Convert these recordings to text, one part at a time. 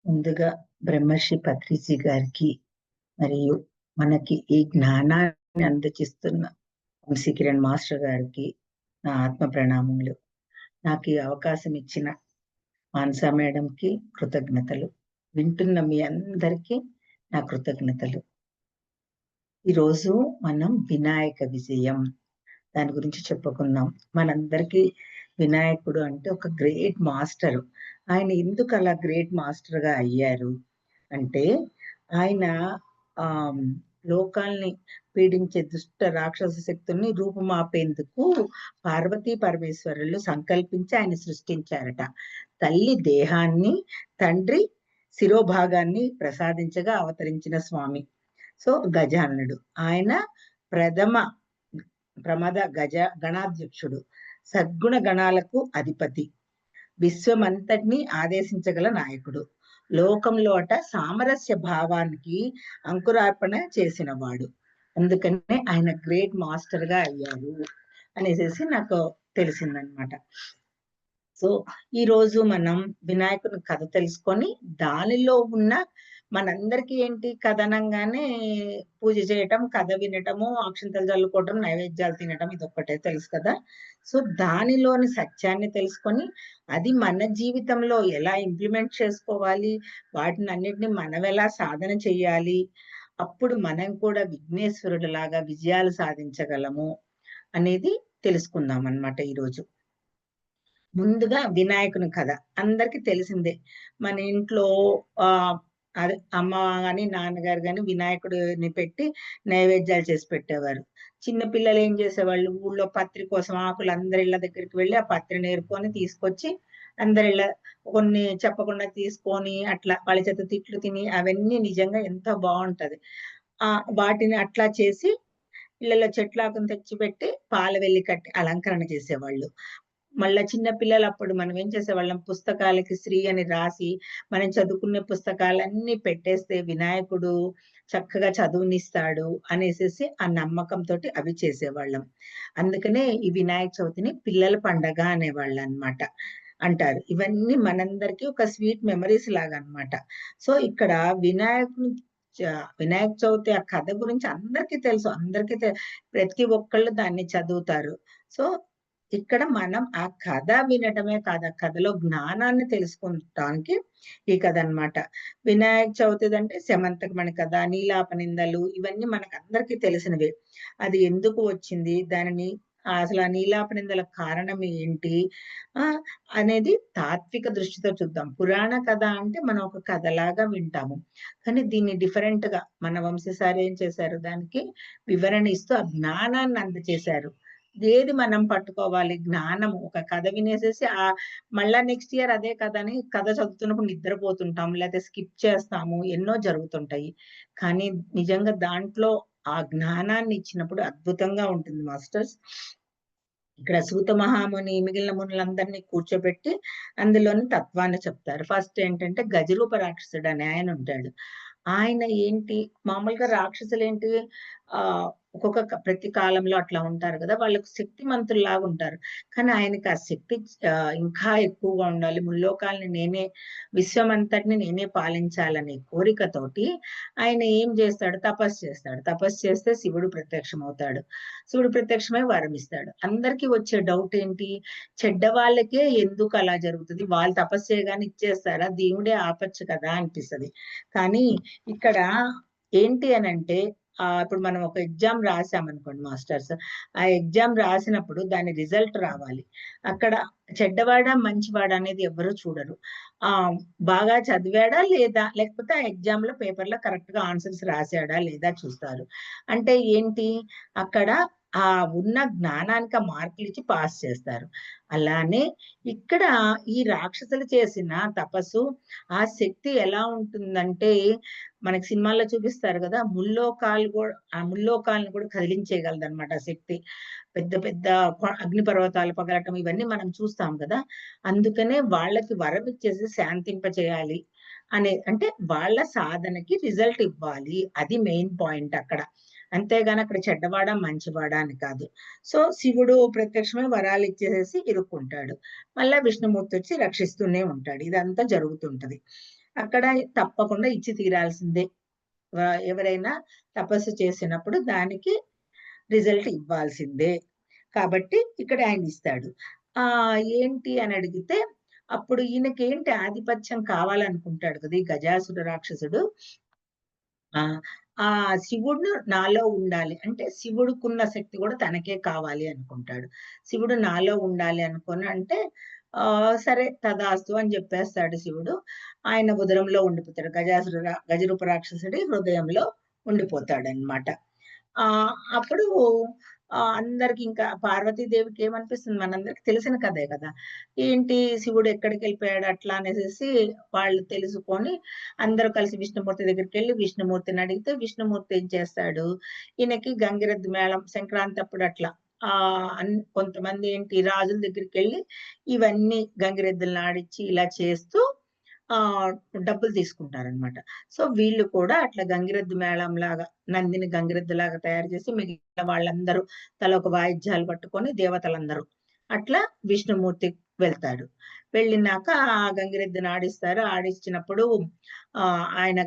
ముందుగా బ్రహ్మర్షి పత్రిజీ గారికి మరియు మనకి ఈ జ్ఞానాన్ని అందచిస్తున్న వంశీకిరణ్ మాస్టర్ గారికి నా ఆత్మ ప్రణామములు. నాకు ఈ అవకాశం ఇచ్చిన మానసా మేడంకి కృతజ్ఞతలు. వింటున్న మీ అందరికీ నా కృతజ్ఞతలు. ఈరోజు మనం వినాయక విజయం దాని గురించి చెప్పుకుందాం. మనందరికీ వినాయకుడు అంటే ఒక గ్రేట్ మాస్టర్. ఆయన ఎందుకు అలా గ్రేట్ మాస్టర్ గా అయ్యారు అంటే, ఆయన ఆ లోకాల్ని పీడించే దుష్ట రాక్షస శక్తుల్ని రూపుమాపేందుకు పార్వతీ పరమేశ్వరులు సంకల్పించి ఆయన సృష్టించారట. తల్లి దేహాన్ని, తండ్రి శిరోభాగాన్ని ప్రసాదించగా అవతరించిన స్వామి. సో గజాననుడు ఆయన ప్రథమ ప్రమద గణాధ్యక్షుడు, సద్గుణ గణాలకు అధిపతి, విశ్వమంతటిని ఆదేశించగల నాయకుడు, లోకంలోట సామరస్య భావానికి అంకురార్పణ చేసినవాడు. అందుకనే ఆయన గ్రేట్ మాస్టర్ గా అయ్యారు అనేసి నాకు తెలిసిందనమాట. సో ఈ రోజు మనం వినాయకుని కథ తెలుసుకొని దానిలో ఉన్న మనందరికీ ఏంటి కథనంగానే పూజ చేయటం, కథ వినటము, అక్షంతలు చల్లుకోవటం, నైవేద్యాలు తినటం ఇదొక్కటే తెలుసు కదా. సో దానిలోని సత్యాన్ని తెలుసుకొని అది మన జీవితంలో ఎలా ఇంప్లిమెంట్ చేసుకోవాలి, వాటిని అన్నిటిని మనం ఎలా సాధన చెయ్యాలి, అప్పుడు మనం కూడా విఘ్నేశ్వరుడు లాగా విజయాలు సాధించగలము అనేది తెలుసుకుందాం అన్నమాట ఈరోజు. ముందుగా వినాయకుని కథ అందరికి తెలిసిందే. మన ఇంట్లో అదే అమ్మ గాని నాన్నగారు గాని వినాయకుడిని పెట్టి నైవేద్యాలు చేసి పెట్టేవారు. చిన్న పిల్లలు ఏం చేసేవాళ్ళు, ఊళ్ళో పత్రి కోసం ఆకులు అందరి ఇళ్ళ దగ్గరికి వెళ్ళి ఆ పత్రిని ఏరుకొని తీసుకొచ్చి అందరి ఇళ్ళ కొన్ని చెప్పకుండా తీసుకొని అట్లా వాళ్ళ చేత తిట్లు తిని అవన్నీ నిజంగా ఎంత బాగుంటది. వాటిని అట్లా చేసి ఇళ్ళలో చెట్లాకుని తెచ్చిపెట్టి పాల వెల్లి కట్టి అలంకరణ చేసేవాళ్ళు. మళ్ళా చిన్న పిల్లలు అప్పుడు మనం ఏం చేసేవాళ్ళం, పుస్తకాలకి శ్రీ అని రాసి మనం చదువుకునే పుస్తకాలన్నీ పెట్టేస్తే వినాయకుడు చక్కగా చదువునిస్తాడు అనేసి ఆ నమ్మకంతో అవి చేసేవాళ్ళం. అందుకనే ఈ వినాయక చవితిని పిల్లల పండగ అనేవాళ్ళు అనమాట అంటారు. ఇవన్నీ మనందరికీ ఒక స్వీట్ మెమరీస్ లాగా అనమాట. సో ఇక్కడ వినాయక చవితి ఆ కథ గురించి అందరికీ తెలుసు, ప్రతి ఒక్కళ్ళు దాన్ని చదువుతారు. సో ఇక్కడ మనం ఆ కథ వినటమే కాదు, ఆ కథలో జ్ఞానాన్ని తెలుసుకుంటానికి ఈ కథ అన్నమాట. వినాయక చవితి అంటే శమంతకమణి కథ, నీలాపనిందలు ఇవన్నీ మనకు అందరికీ తెలిసినవే. అది ఎందుకు వచ్చింది, దానిని అసలు ఆ నీలాపనిందల కారణం ఏంటి అనేది తాత్విక దృష్టితో చూద్దాం. పురాణ కథ అంటే మనం ఒక కథలాగా వింటాము, కానీ దీన్ని డిఫరెంట్ గా మన వంశసారి ఏం చేశారు, దానికి వివరణ ఇస్తూ ఆ జ్ఞానాన్ని అందచేశారు. ఏది మనం పట్టుకోవాలి, జ్ఞానము. ఒక కథ వినేసేసి మళ్ళా నెక్స్ట్ ఇయర్ అదే కథని కథ చదువుతున్నప్పుడు నిద్రపోతుంటాం, లేకపోతే స్కిప్ చేస్తాము, ఎన్నో జరుగుతుంటాయి. కానీ నిజంగా దాంట్లో ఆ జ్ఞానాన్ని ఇచ్చినప్పుడు అద్భుతంగా ఉంటుంది మాస్టర్స్. ఇక్కడ సూత మహాముని మిగిలిన మునులందరినీ కూర్చోబెట్టి అందులోని తత్వాన్ని చెప్తారు. ఫస్ట్ ఏంటంటే గజరూప రాక్షసుడు అని ఆయన ఉంటాడు. ఆయన ఏంటి, మామూలుగా రాక్షసులు ఏంటి, ఒక్కొక్క ప్రతి కాలంలో అట్లా ఉంటారు కదా, వాళ్ళకు శక్తిమంతుల్లాగా ఉంటారు. కానీ ఆయనకి ఆ శక్తి ఇంకా ఎక్కువగా ఉండాలి, ముల్లోకాలని విశ్వమంతటిని నేనే పాలించాలనే కోరికతోటి ఆయన ఏం చేస్తాడు, తపస్సు చేస్తాడు. తపస్సు చేస్తే శివుడు ప్రత్యక్షం అవుతాడు. శివుడు ప్రత్యక్షమై వరం ఇస్తాడు. అందరికీ వచ్చే డౌట్ ఏంటి, చెడ్డ వాళ్ళకే ఎందుకు అలా జరుగుతుంది, వాళ్ళు తపస్సు చేయగానే ఇచ్చేస్తారా, దేవుడే ఆపచ్చు కదా అనిపిస్తుంది. కానీ ఇక్కడ ఏంటి అని అంటే, ఇప్పుడు మనం ఒక ఎగ్జామ్ రాసామనుకోండి మాస్టర్స్, ఆ ఎగ్జామ్ రాసినప్పుడు దాని రిజల్ట్ రావాలి. అక్కడ చెడ్డవాడా మంచివాడా అనేది ఎవరు చూడరు. బాగా చదివాడా లేదా, లేకపోతే ఆ ఎగ్జామ్ లో పేపర్ లో కరెక్ట్ గా ఆన్సర్స్ రాశాడా లేదా చూస్తారు. అంటే ఏంటి, అక్కడ ఆ ఉన్న జ్ఞానానికి మార్కులు ఇచ్చి పాస్ చేస్తారు. అలానే ఇక్కడ ఈ రాక్షసులు చేసిన తపస్సు, ఆ శక్తి ఎలా ఉంటుందంటే, మనకి సినిమాల్లో చూపిస్తారు కదా, ఆ ముల్లోకాలను కూడా కదిలించేయగలదు అనమాట ఆ శక్తి. పెద్ద పెద్ద అగ్ని పర్వతాలు పగలటం ఇవన్నీ మనం చూస్తాం కదా. అందుకనే వాళ్ళకి వరం ఇచ్చేసి శాంతింప చేయాలి అంటే వాళ్ళ సాధనకి రిజల్ట్ ఇవ్వాలి, అది మెయిన్ పాయింట్ అక్కడ. అంతేగాని అక్కడ చెడ్డవాడా మంచివాడా అని కాదు. సో శివుడు ప్రత్యక్షమే వరాలు ఇచ్చేసేసి ఇరుక్కుంటాడు, మళ్ళా విష్ణుమూర్తి వచ్చి రక్షిస్తూనే ఉంటాడు. ఇదంతా జరుగుతుంటది. అక్కడ తప్పకుండా ఇచ్చి తీరాల్సిందే. ఎవరైనా తపస్సు చేసినప్పుడు దానికి రిజల్ట్ ఇవ్వాల్సిందే. కాబట్టి ఇక్కడ ఆయనిస్తాడు. ఏంటి అని అడిగితే, అప్పుడు ఈయనకేంటి ఆధిపత్యం కావాలనుకుంటాడు కదా! ఈ గజాసుర రాక్షసుడు. ఆ! ఆ శివుడు నాలో ఉండాలి. అంటే శివుడుకున్న శక్తి కూడా తనకే కావాలి అనుకుంటాడు. శివుడు నాలో ఉండాలి అనుకోని అంటే సరే తథాస్తు అని చెప్పేస్తాడు శివుడు. ఆయన ఉదరంలో ఉండిపోతాడు. గజరూప రాక్షసుడి హృదయంలో ఉండిపోతాడన్నమాట. అప్పుడు అందరికి ఇంకా పార్వతీదేవికి ఏమనిపిస్తుంది మనందరికి తెలిసిన కథే కదా! ఏంటి శివుడు ఎక్కడికెళ్ళిపోయాడు అట్లా అనేసేసి వాళ్ళు తెలుసుకొని అందరూ కలిసి విష్ణుమూర్తి దగ్గరికెళ్ళి విష్ణుమూర్తిని అడిగితే విష్ణుమూర్తి ఏం చేస్తాడు, ఈయనకి గంగిరెద్దు మేళం సంక్రాంతి అప్పుడు అట్లా కొంతమంది ఏంటి రాజుల దగ్గరికెళ్ళి ఇవన్నీ గంగిరెద్దులను ఆడిచ్చి ఇలా చేస్తూ ఆహ్, డబ్బులు తీసుకుంటారనమాట. సో, వీళ్ళు కూడా అట్లా గంగిరెద్దు మేళంలాగా నందిని గంగిరెద్దులాగా తయారు చేసి మిగిలిన వాళ్ళందరూ తల ఒక వాయిద్యాలు పట్టుకొని దేవతలందరూ అట్లా విష్ణుమూర్తి వెళ్తాడు. వెళ్ళినాక ఆ గంగిరెద్దుని ఆడిస్తారు. ఆడించినప్పుడు ఆయన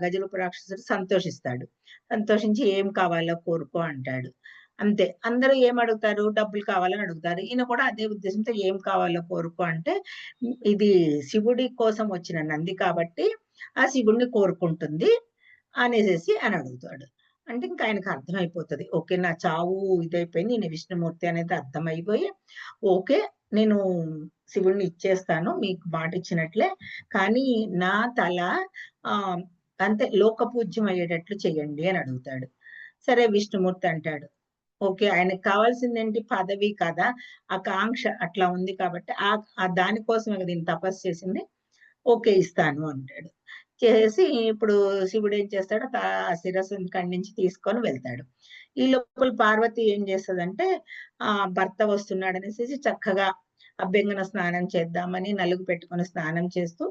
గజరూప రాక్షసుడు సంతోషిస్తాడు. సంతోషించి "ఏం కావాలో కోరుకో" అంటాడు. అంతే. అందరూ ఏమడుగుతారు? డబ్బులు కావాలని అడుగుతారు. ఈయన కూడా అదే ఉద్దేశంతో "ఏం కావాలో కోరుకో" అంటే ఇది శివుడి కోసం వచ్చిన నంది కాబట్టి, ఆ శివుడిని కోరుకుంటుంది అనేసేసి అని అడుగుతాడు. అంటే ఇంక ఆయనకి అర్థమైపోతది. ఓకే. నా చావు ఇదైపోయింది. ఈయన విష్ణుమూర్తి అనేది అర్థమైపోయి, ఓకే. నేను శివుడిని ఇచ్చేస్తాను. మీకు మాటిచ్చినట్లే. కానీ నా తల ఆహ్, అంతే లోకపూజ్యం అయ్యేటట్లు చేయండి అని అడుగుతాడు. సరే విష్ణుమూర్తి అంటాడు. ఓకే. ఆయనకి కావాల్సిందేంటి పదవి కదా! ఆ కాంక్ష అట్లా ఉంది కాబట్టి దాని కోసమే కదా ఈయన తపస్సు చేసింది. ఓకే. ఇస్తాను అంటాడు. చేసేసి ఇప్పుడు శివుడేం చేస్తాడు శిరస్సుని ఖండించి తీసుకొని వెళ్తాడు. ఈ లోపల పార్వతి ఏం చేస్తదంటే భర్త వస్తున్నాడనేసేసి చక్కగా అభ్యంగన స్నానం చేద్దామని నలుగు పెట్టుకొని స్నానం చేస్తూ,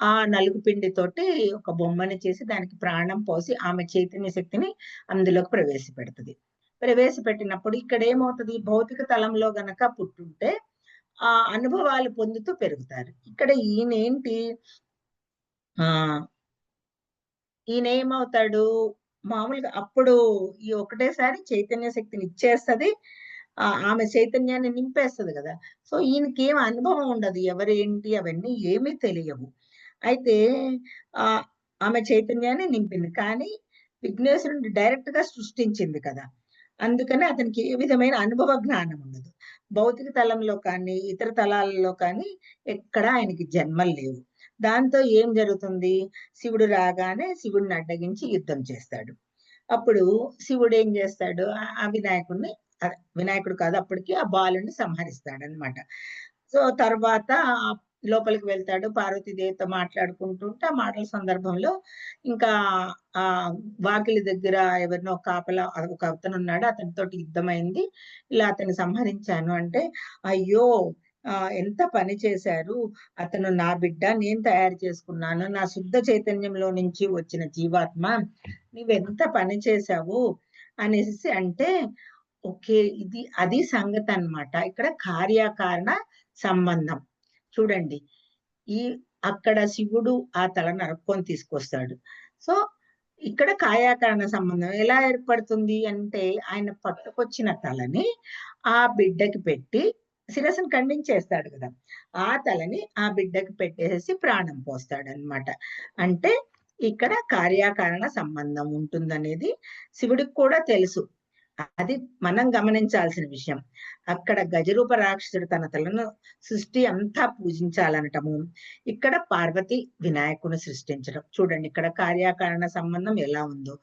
ఆ నలుగు పిండితోటి ఒక బొమ్మని చేసి దానికి ప్రాణం పోసి ఆమె చైతన్య శక్తిని అందులోకి ప్రవేశపెడతది. ప్రవేశపెట్టినప్పుడు ఇక్కడేమవుతది భౌతిక తలంలో గనక పుట్టుంటే ఆ అనుభవాలు పొందుతూ పెరుగుతారు. ఇక్కడ ఈయనేంటి ఆహ్, ఈయనేమవుతాడు మామూలుగా అప్పుడు ఈ ఒకటేసారి చైతన్య శక్తిని ఇచ్చేస్తది. ఆమె చైతన్యాన్ని నింపేస్తది గదా! సో, ఈయనకేం అనుభవం ఉండదు. ఎవరేంటి అవన్నీ ఏమీ తెలియవు. అయితే ఆహ్, ఆమె చైతన్యాన్ని నింపింది. కానీ విఘ్నేశ్వరుడిని డైరెక్ట్‌గా సృష్టించింది కదా! అందుకని అతనికి ఏ విధమైన అనుభవ జ్ఞానం ఉండదు. భౌతిక తలంలో కానీ, ఇతర తలాలలో కానీ ఎక్కడా ఆయనకి జన్మలు లేవు. దాంతో ఏం జరుగుతుంది? శివుడు రాగానే శివుడిని అడ్డగించి యుద్ధం చేస్తాడు. అప్పుడు శివుడేం జేస్తాడు ఆ వినాయకుడిని వినాయకుడు కాదు అప్పటికి ఆ బాలుడిని సంహరిస్తాడనమాట. సో, తర్వాత లోపలికి వెళ్తాడు. పార్వతీదేవితో మాట్లాడుకుంటుంటే, ఆ మాటల సందర్భంలో ఇంకా వాకిలి దగ్గర ఎవరినో కాపలా ఒక అతనున్నాడు. అతనితోటి యుద్ధమైంది. ఇలా అతన్ని సంహరించాను అంటే, అయ్యో! ఎంత పని చేశారు. అతను నా బిడ్డ. నేను తయారు చేసుకున్నాను. నా శుద్ధ చైతన్యంలో నుంచి వచ్చిన జీవాత్మ. నువ్వెంత పని చేశావు అనేసేసి అంటే, ఓకే. అది సంగతనమాట. ఇక్కడ కార్యకారణ సంబంధం. చూడండి. ఈ అక్కడ శివుడు ఆ తల నరుక్కొని తీసుకొస్తాడు. సో, ఇక్కడ కాయాకరణ సంబంధం ఎలా ఏర్పడుతుంది అంటే, ఆయన పట్టుకొచ్చిన తలని ఆ బిడ్డకి పెట్టి శిరస్సుని ఖండించేస్తాడు గదా! ఆ తలని ఆ బిడ్డకి పెట్టేసేసి ప్రాణం పోస్తాడనమాట. అంటే ఇక్కడ కార్యకారణ సంబంధం ఉంటుందనేది శివుడికి కూడా తెలుసు. అది మనం గమనించాల్సిన విషయం. అక్కడ గజరూప రాక్షసుడు తన తలను సృష్టి అంతా పూజించాలనటము. ఇక్కడ పార్వతి వినాయకుడిని సృష్టించడం. చూడండి ఇక్కడ కార్యకారణ సంబంధం ఎలా ఉందో.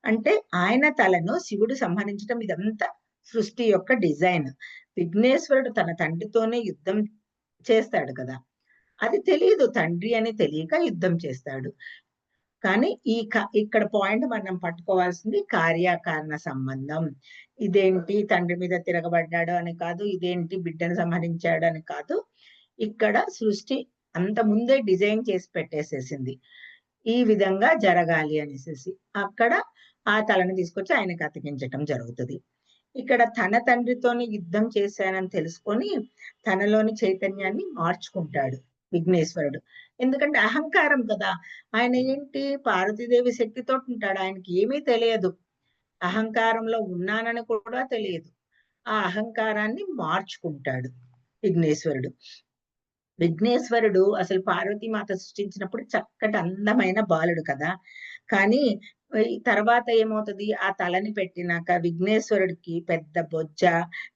అంటే ఆయన తలను శివుడు సంహరించడం ఇదంతా సృష్టి యొక్క డిజైన్. విఘ్నేశ్వరుడు తన తండ్రితోనే యుద్ధం చేస్తాడు కదా! అది తెలీదు. తండ్రి అని తెలియక యుద్ధం చేస్తాడు. కానీ ఇక్కడ పాయింట్ మనం పట్టుకోవాల్సింది కార్యకారణ సంబంధం. ఇదేంటి తండ్రి మీద తిరగబడ్డాడు అని కాదు. ఇదేంటి బిడ్డను సంహరించాడు అని కాదు. ఇక్కడ సృష్టి అంత ముందే డిజైన్ చేసి పెట్టేసేసింది. ఈ విధంగా జరగాలి అనేసేసి. అక్కడ ఆ తలని తీసుకొచ్చి ఆయనకి అతికించటం జరుగుతది. ఇక్కడ తన తండ్రితోని యుద్ధం చేశానని తెలుసుకొని తనలోని చైతన్యాన్ని మార్చుకుంటాడు. విఘ్నేశ్వరుడు. ఎందుకంటే అహంకారం కదా! ఆయన ఏంటి పార్వతీదేవి శక్తితోటి ఉంటాడు. ఆయనకి ఏమీ తెలియదు. అహంకారంలో ఉన్నానని కూడా తెలియదు. ఆ అహంకారాన్ని మార్చుకుంటాడు విఘ్నేశ్వరుడు. విఘ్నేశ్వరుడు అసలు పార్వతీమాత సృష్టించినప్పుడు చక్కటి అందమైన బాలుడు కదా! కానీ ఈ తర్వాత ఏమవుతది? ఆ తలని పెట్టినాక విఘ్నేశ్వరుడికి పెద్ద బొజ్జ,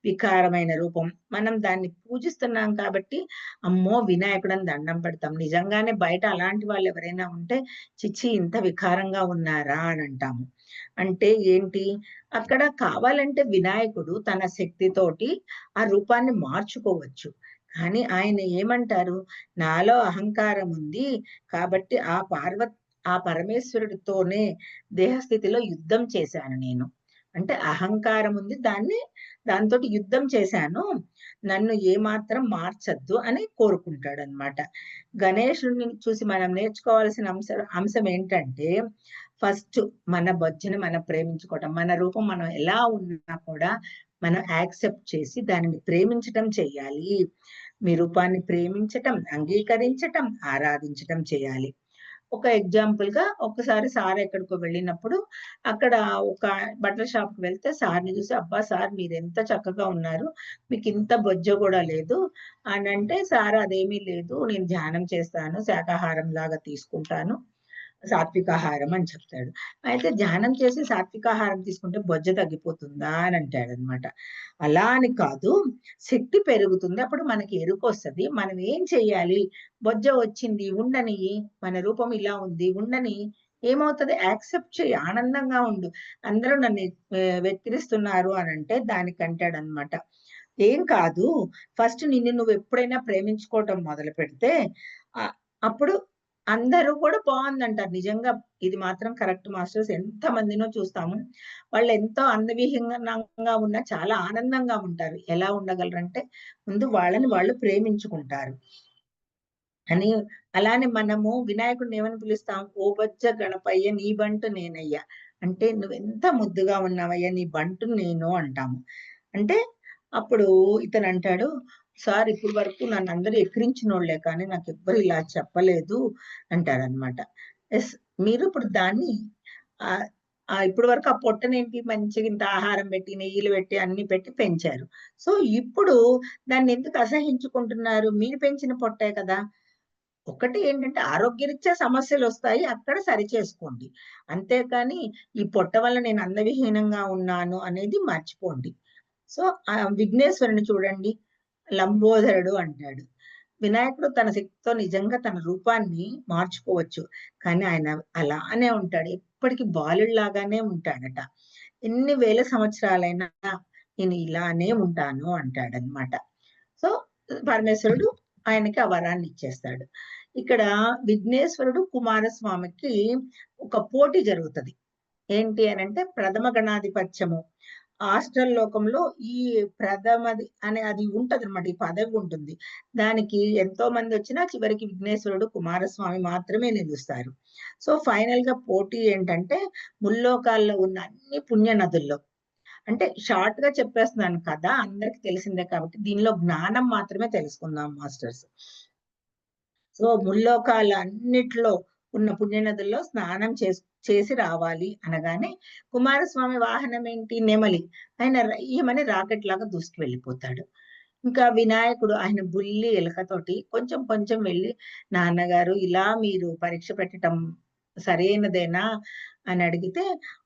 వికారమైన రూపం. మనం దాన్ని పూజిస్తున్నాం కాబట్టి, అమ్మో! వినాయకుడని దండం పెడతాం. నిజంగానే బయట అలాంటి వాళ్ళెవరైనా ఉంటే, ఛీ! ఇంత వికారంగా ఉన్నారా అని అంటాము. అంటే ఏంటి? అక్కడ కావాలంటే వినాయకుడు తన శక్తితోటి ఆ రూపాన్ని మార్చుకోవచ్చు. కానీ ఆయన ఏమంటారు? నాలో అహంకారం ఉంది. కాబట్టి ఆ పరమేశ్వరుడితోనే దేహస్థితిలో యుద్ధం చేశాను నేను. అంటే అహంకారం ఉంది. దాంతోటి యుద్ధం చేశాను. నన్ను ఏమాత్రం మార్చొద్దు అని కోరుకుంటాడనమాట. గణేశుడిని చూసి మనం నేర్చుకోవాల్సిన అంశం ఏంటంటే, ఫస్ట్ మన బొజ్జని మనం ప్రేమించుకోవటం. మన రూపం మనం ఎలా ఉన్నా కూడా మనం యాక్సెప్ట్ చేసి దానిని ప్రేమించటం చెయ్యాలి. మీ రూపాన్ని ప్రేమించటం, అంగీకరించటం, ఆరాధించటం చేయాలి. ఒక ఎగ్జాంపుల్‌గా ఒక్కసారి సార్ ఎక్కడికో వెళ్ళినప్పుడు అక్కడ ఒక బట్టల షాప్‌కి వెళ్తే సార్‌ని చూసి, "అబ్బా! సార్ మీరెంత చక్కగా ఉన్నారు. మీకింత బొజ్జ గూడా లేదు" అనంటే, "సార్ అదేమీ లేదు. నేను ధ్యానం చేస్తాను. శాకాహారంలాగా తీసుకుంటాను. సాత్వికాహారం" అని చెప్తాడు. అయితే ధ్యానం చేసి సాత్వికాహారం తీసుకుంటే బొజ్జ తగ్గిపోతుందా అని అంటాడనమాట. అలా అని కాదు. శక్తి పెరుగుతుంది. అప్పుడు మనకి ఎరుకొస్తది. మనం ఏం చెయ్యాలి? బొజ్జ వచ్చింది ఉండనియ్యి. మన రూపం ఇలా ఉంది ఉండని. ఏమవుతది? యాక్సెప్ట్ చెయ్యి. ఆనందంగా ఉండు. అందరూ నన్ను వెక్కిరిస్తున్నారు అనంటే దానికంటాడనమాట. ఏం కాదు. ఫస్ట్ నిన్ను నువ్వెప్పుడైనా ప్రేమించుకోవటం మొదలుపెడితే ఆహ్, అప్పుడు అందరూ కూడా బావుందంటారు. నిజంగా ఇది మాత్రం కరెక్ట్ మాస్టర్స్. ఎంత మందినో చూస్తాము. వాళ్ళెంతో అందవిహీనంగా ఉన్నా చాలా ఆనందంగా ఉంటారు. ఎలా ఉండగలరంటే, ముందు వాళ్ళని వాళ్ళు ప్రేమించుకుంటారు. అని అలానే మనము వినాయకుడిని ఏమని పిలుస్తాం? "ఓ బొజ్జ గణపయ్య నీ బంటు నేనయ్య." అంటే "నువ్వెంత ముద్దుగా ఉన్నావయ్యా! నీ బంటు నేను" అంటాము. అంటే అప్పుడు ఇతనంటాడు, "సార్ ఇప్పటి వరకు నన్నందరూ ఎక్కిరించినోళ్ళే కానీ నాకెవ్వరు ఇలా చెప్పలేదు" అంటారనమాట. యెస్. మీరు ఇప్పుడు దాన్ని ఆహ్, ఇప్పటి వరకు ఆ పొట్టనేంటి మంచిగా ఇంత ఆహారం పెట్టి, నెయ్యిలు పెట్టి, అన్ని పెట్టి పెంచారు. సో, ఇప్పుడు దాన్నెందుకు అసహించుకుంటున్నారు? మీరు పెంచిన పొట్టే కదా! ఒకటి ఏంటంటే ఆరోగ్యరీత్యా సమస్యలొస్తాయి. అక్కడ సరిచేసుకోండి. అంతేకాని ఈ పొట్ట వల్ల నేను అందవిహీనంగా ఉన్నాను అనేది మర్చిపోండి. సో, విఘ్నేశ్వరుని చూడండి. లంబోదరుడు అంటాడు. వినాయకుడు తన శక్తితో నిజంగా తన రూపాన్ని మార్చుకోవచ్చు. కానీ ఆయన అలానే ఉంటాడు. ఎప్పటికి బాలుడిలాగానే ఉంటాడట. ఎన్ని వేల సంవత్సరాలైనా నేను ఇలానే ఉంటాను అంటాడనమాట. సో, పరమేశ్వరుడు ఆయనకి ఆ వరాన్ని ఇచ్చేస్తాడు. ఇక్కడ విఘ్నేశ్వరుడు కుమారస్వామికి ఒక పోటీ జరుగుతది. ఏంటి అనంటే ప్రథమ గణాధిపత్యము. ఆస్ట్రల్ లోకంలో ఈ ప్రథమది అనే అది ఉంటదనమాట. ఈ పదవి ఉంటుంది. దానికి ఎంతో మందొచ్చినా చివరికి విఘ్నేశ్వరుడు, కుమారస్వామి మాత్రమే నిలుస్తారు. సో, ఫైనల్‌గా పోటీ ఏంటంటే ముల్లోకాల్లో ఉన్న అన్ని పుణ్య నదుల్లో. అంటే షార్ట్‌గా చెప్పేస్తున్నాను కథ. అందరికి తెలిసిందే కాబట్టి దీనిలో జ్ఞానం మాత్రమే తెలుసుకుందాం మాస్టర్స్. సో, ముల్లోకాలన్నిట్లో ఉన్న పుణ్యనదుల్లో స్నానం చేసి రావాలి అనగానే, కుమారస్వామి వాహనం ఏంటి? నెమలి. ఆయన రయ్యమని రాకెట్‌లాగా దూసుకు వెళ్ళిపోతాడు. ఇంకా వినాయకుడు ఆయన బుల్లి ఎలకతోటి కొంచెం కొంచెం వెళ్ళి, "నాన్నగారు ఇలా మీరు పరీక్ష పెట్టటం సరైనదేనా?" అని అడిగితే,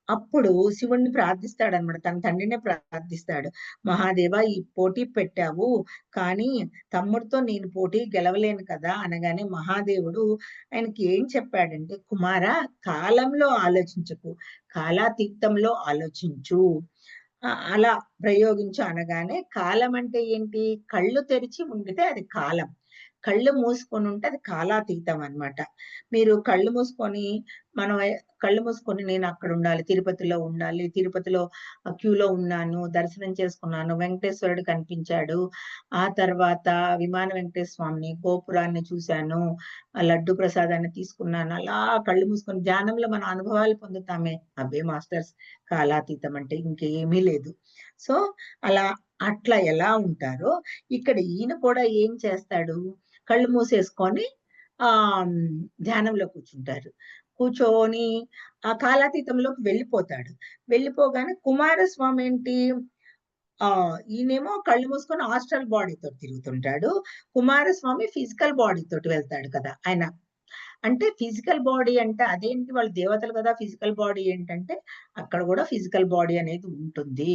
అప్పుడు శివుడిని ప్రార్థిస్తాడన్నమాట. తన తండ్రినే ప్రార్థిస్తాడు. "మహాదేవా! ఈ పోటీ పెట్టావు. కానీ తమ్ముడితో నేను పోటీ గెలవలేను కదా!" అనగానే మహాదేవుడు ఆయనకి ఏం చెప్పాడంటే, "కుమారా కాలంలో ఆలోచించకు. కాలాతీతంలో ఆలోచించు." అలా ప్రయోగించు అనగానే కాలం అంటే ఏంటి? కళ్ళు తెరిచి ఉండితే అది కాలం. కళ్ళు మూసుకొనుంటే అది కాలాతీతం అన్నమాట. మీరు కళ్ళు మూసుకొని మనం కళ్ళు మూసుకొని నేనక్కడుండాలి, తిరుపతిలో ఉండాలి, తిరుపతిలో క్యూలో ఉన్నాను, దర్శనం చేసుకున్నాను, వెంకటేశ్వరుడు కనిపించాడు. ఆ తర్వాత విమాన వెంకటేశ్వర స్వామిని, గోపురాన్ని చూశాను, ఆ లడ్డు ప్రసాదాన్ని తీసుకున్నాను. అలా కళ్ళు మూసుకొని ధ్యానంలో మన అనుభవాలు పొందుతామే, అవే మాస్టర్స్ కాలాతీతం అంటే ఇంకేమీ లేదు. సో, అలా అట్లా ఎలా ఉంటారో ఇక్కడ ఈయన కూడా ఏం చేస్తాడు? కళ్ళు మూసేసుకొని ఆ ధ్యానంలో కూర్చుంటారు. కూర్చొని ఆ కాలాతీతంలోకి వెళ్ళిపోతాడు. వెళ్ళిపోగానే కుమారస్వామి ఏంటి, ఈయనేమో కళ్ళు మూసుకొని ఆస్ట్రల్ బాడీతో తిరుగుతుంటాడు. కుమారస్వామి ఫిజికల్ బాడీ తోటి వెళ్తాడు కదా! ఆయన అంటే ఫిజికల్ బాడీ అంటే అదేంటి, వాళ్ళు దేవతలు కదా! ఫిజికల్ బాడీ ఏంటంటే, అక్కడ గూడా ఫిజికల్ బాడీ అనేది ఉంటుంది.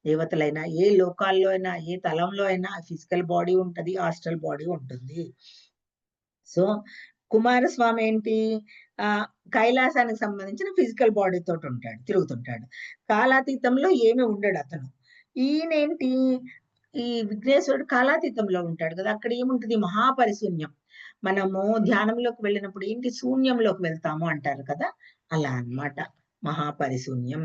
దేవతలైనా, ఏ లోకాల్లో అయినా, ఏ తలంలో అయినా ఫిజికల్ బాడీ ఉంటది. ఆస్ట్రల్ బాడీ ఉంటుంది. సో, కుమారస్వామి ఏంటి, ఆహ్, కైలాసానికి సంబంధించిన ఫిజికల్ బాడీ తోటుంటాడు. తిరుగుతుంటాడు. కాలాతీతంలో ఏమి ఉండడతను. ఈయనేంటి, ఈ విఘ్నేశ్వరుడు కాలాతీతంలో ఉంటాడు కదా! అక్కడ ఏముంటది, మహాపరిశూన్యం. మనము ధ్యానంలోకి వెళ్ళినప్పుడు ఏంటి, శూన్యంలోకి వెళ్తాము అంటారు కదా! అలా అన్నమాట. మహాపరిశూన్యం.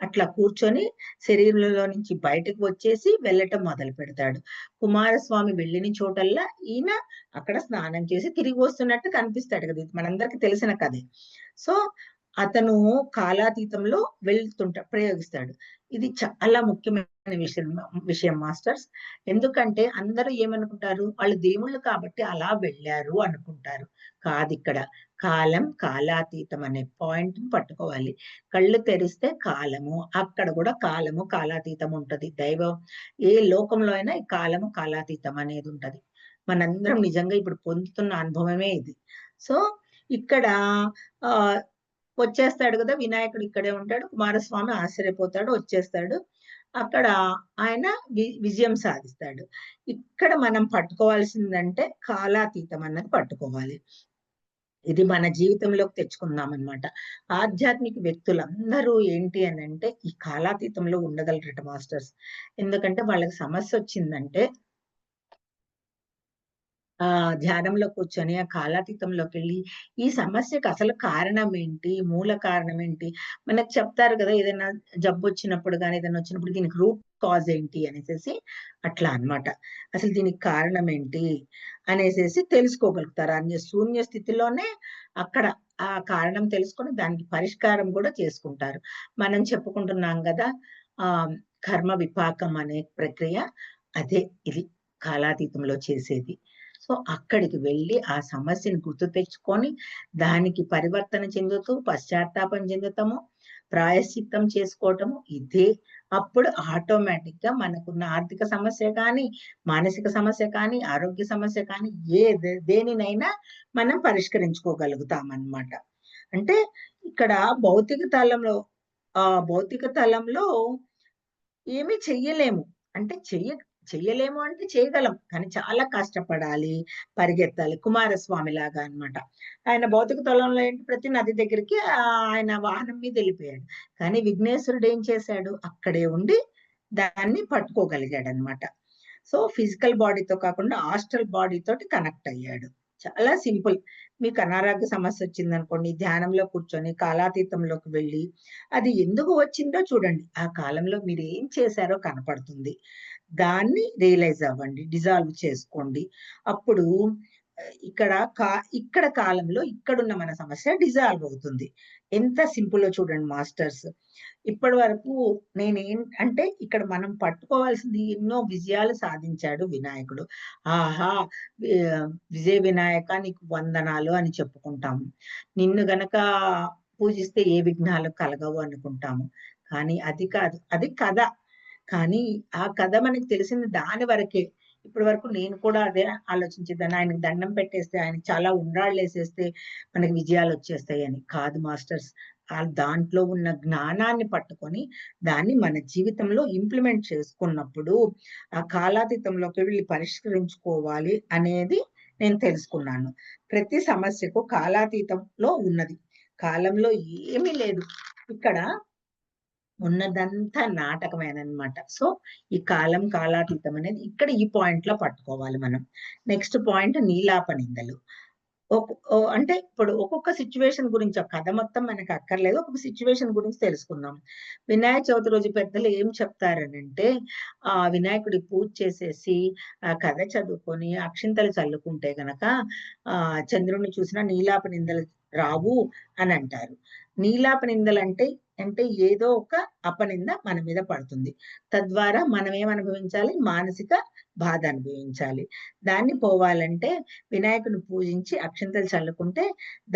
అట్లా కూర్చొని శరీరంలో నుంచి బయటకు వచ్చేసి వెళ్ళటం మొదలుపెడతాడు. కుమారస్వామి వెళ్ళిన చోటల్లా ఈయన అక్కడ స్నానం చేసి తిరిగి వస్తున్నట్టు కనిపిస్తాడు కదా! ఇది మనందరికి తెలిసిన కథే. సో, అతను కాలాతీతంలో ప్రయోగిస్తాడు. ఇది చాలా ముఖ్యమైన విషయం మాస్టర్స్. ఎందుకంటే అందరూ ఏమనుకుంటారు, వాళ్ళు దేవుళ్ళు కాబట్టి అలా వెళ్లారు అనుకుంటారు. కాదిక్కడ. కాలం, కాలాతీతం అనే పాయింట్‌ని పట్టుకోవాలి. కళ్ళు తెరిస్తే కాలము, అక్కడ గూడా కాలము, కాలాతీతం ఉంటది. దైవం ఏ లోకంలో అయినా ఈ కాలము, కాలాతీతం అనేది ఉంటది. మనందరం నిజంగా ఇప్పుడు పొందుతున్న అనుభవమే ఇది. సో, ఇక్కడ ఆహ్, వచ్చేస్తాడు గదా! వినాయకుడు ఇక్కడే ఉంటాడు. కుమారస్వామి ఆశ్చర్యపోతాడు, వచ్చేస్తాడు. అక్కడ ఆయన విజయం సాధిస్తాడు. ఇక్కడ మనం పట్టుకోవాల్సిందంటే కాలాతీతం అన్నది పట్టుకోవాలి. ఇది మన జీవితంలోకి తెచ్చుకుందామనమాట. ఆధ్యాత్మిక వ్యక్తులందరూ ఏంటి అనంటే, ఈ కాలాతీతంలో ఉండగలరట మాస్టర్స్. ఎందుకంటే వాళ్ళకి సమస్యొచ్చిందంటే ధ్యానంలో కూర్చొని, ఆ కాలాతీతంలోకెళ్ళి, ఈ సమస్యకు అసలు కారణం ఏంటి? మూల కారణం ఏంటి? మనకు చెప్తారు గదా! ఏదైనా జబ్బొచ్చినప్పుడు గాని, ఏదైనా వచ్చినప్పుడు దీనికి రూట్ కాజ్ ఏంటి అనేసేసి అట్లా అన్నమాట. అసలు దీనికి కారణం ఏంటి? అనేసేసి తెలుసుకోగలుగుతారు. శూన్య స్థితిలోనే అక్కడ ఆ కారణం తెలుసుకొని దానికి పరిష్కారం గూడా చేసుకుంటారు. మనం చెప్పుకుంటున్నాం గదా! ఆహ్, కర్మ విపాకం అనే ప్రక్రియ అదే ఇది కాలాతీతంలో చేసేది. సో, అక్కడికి వెళ్లి ఆ సమస్యని గుర్తు తెచ్చుకొని, దానికి పరివర్తన చెందుతూ, పశ్చాత్తాపం చెందుతాము, ప్రాయశ్చిత్తం చేసుకోవటము ఇదే. అప్పుడు ఆటోమేటిక్‌గా మనకున్న ఆర్థిక సమస్య కానీ, మానసిక సమస్య కానీ, ఆరోగ్య సమస్య కానీ దేనినైనా మనం పరిష్కరించుకోగలుగుతామనమాట. అంటే ఇక్కడ భౌతిక తలంలో భౌతిక తలంలో ఏమి చెయ్యలేము. అంటే చెయ్యలేము అంటే చేయగలం. కానీ చాలా కష్టపడాలి, పరిగెత్తాలి. కుమారస్వామిలాగా అన్నమాట. ఆయన భౌతిక తలంలో ఏంటి, ప్రతి నది దగ్గరికి ఆయన వాహనం మీద ఎళ్ళిపోయాడు. కానీ విఘ్నేశ్వరుడు ఏం చేశాడు, అక్కడే ఉండి దాన్ని పట్టుకోగలిగాడన్నమాట. సో, ఫిజికల్ బాడీతో కాకుండా ఆస్ట్రల్ బాడీ తోటి కనెక్ట్ అయ్యాడు. చాలా సింపుల్. మీకు అనారోగ్య సమస్యొచ్చిందనుకోండి, ధ్యానంలో కూర్చొని కాలాతీతంలోకి వెళ్ళి, అది ఎందుకు వచ్చిందో చూడండి. ఆ కాలంలో మీరేం చేశారో కనపడుతుంది. దాన్ని రియలైజ్ అవ్వండి. డిజాల్వ్ చేసుకోండి. అప్పుడు ఇక్కడ ఇక్కడ కాలంలో ఇక్కడున్న మన సమస్య డిజాల్వ్ అవుతుంది. ఎంత సింపులో చూడండి మాస్టర్స్. ఇప్పటి వరకు అంటే ఇక్కడ మనం పట్టుకోవాల్సింది, ఎన్నో విజయాలు సాధించాడు వినాయకుడు. ఆహా! వి విజయ వినాయక నీకు వందనాలు అని చెప్పుకుంటాము. నిన్ను గనక పూజిస్తే ఏ విఘ్నాలు కలగవు అనుకుంటాము. కానీ అది కాదు. అది కథ. కానీ ఆ కథ మనకు తెలిసింది దాని వరకే. ఇప్పటి వరకు నేను కూడా అదే ఆలోచించేదాన్ని. ఆయనకి దండం పెట్టేస్తే, ఆయనకి చాలా ఉండ్రాళ్ళేసేస్తే మనకి విజయాలొచ్చేస్తాయని. కాదు మాస్టర్స్. దాంట్లో ఉన్న జ్ఞానాన్ని పట్టుకొని, దాన్ని మన జీవితంలో ఇంప్లిమెంట్ చేసుకున్నప్పుడు, ఆ కాలాతీతంలోకి వెళ్లి పరిష్కరించుకోవాలి అనేది నేను తెలుసుకున్నాను. ప్రతి సమస్యకు కాలాతీతంలో ఉన్నది. కాలంలో ఏమీ లేదు. ఇక్కడ ఉన్నదంతా నాటకమేనన్నమాట. సో, ఈ కాలం, కాలాతీతం అనేది ఇక్కడ ఈ పాయింట్‌లో పట్టుకోవాలి మనం. నెక్స్ట్ పాయింట్ నీలాప నిందలు. అంటే ఇప్పుడు ఒక్కొక్క సిట్యుయేషన్ గురించి, ఆ కథ మొత్తం మనకు అక్కర్లేదు. ఒక్కొక్క సిట్యుయేషన్ గురించి తెలుసుకుందాం. వినాయక చవితి రోజు పెద్దలు ఏం చెప్తారనంటే, వినాయకుడికి పూజ చేసేసి, ఆ కథ చదువుకొని, అక్షింతలు చల్లుకుంటే గనక చంద్రుడిని చూసినా నీలాప నిందలు రావు అనంటారు. నీలాప నిందలంటే అంటే ఏదో ఒక అపనింద మన మీద పడుతుంది. తద్వారా మనం ఏమనుభవించాలి? మానసిక బాధ అనుభవించాలి. దాన్ని పోవాలంటే వినాయకుడిని పూజించి అక్షింతలు చల్లుకుంటే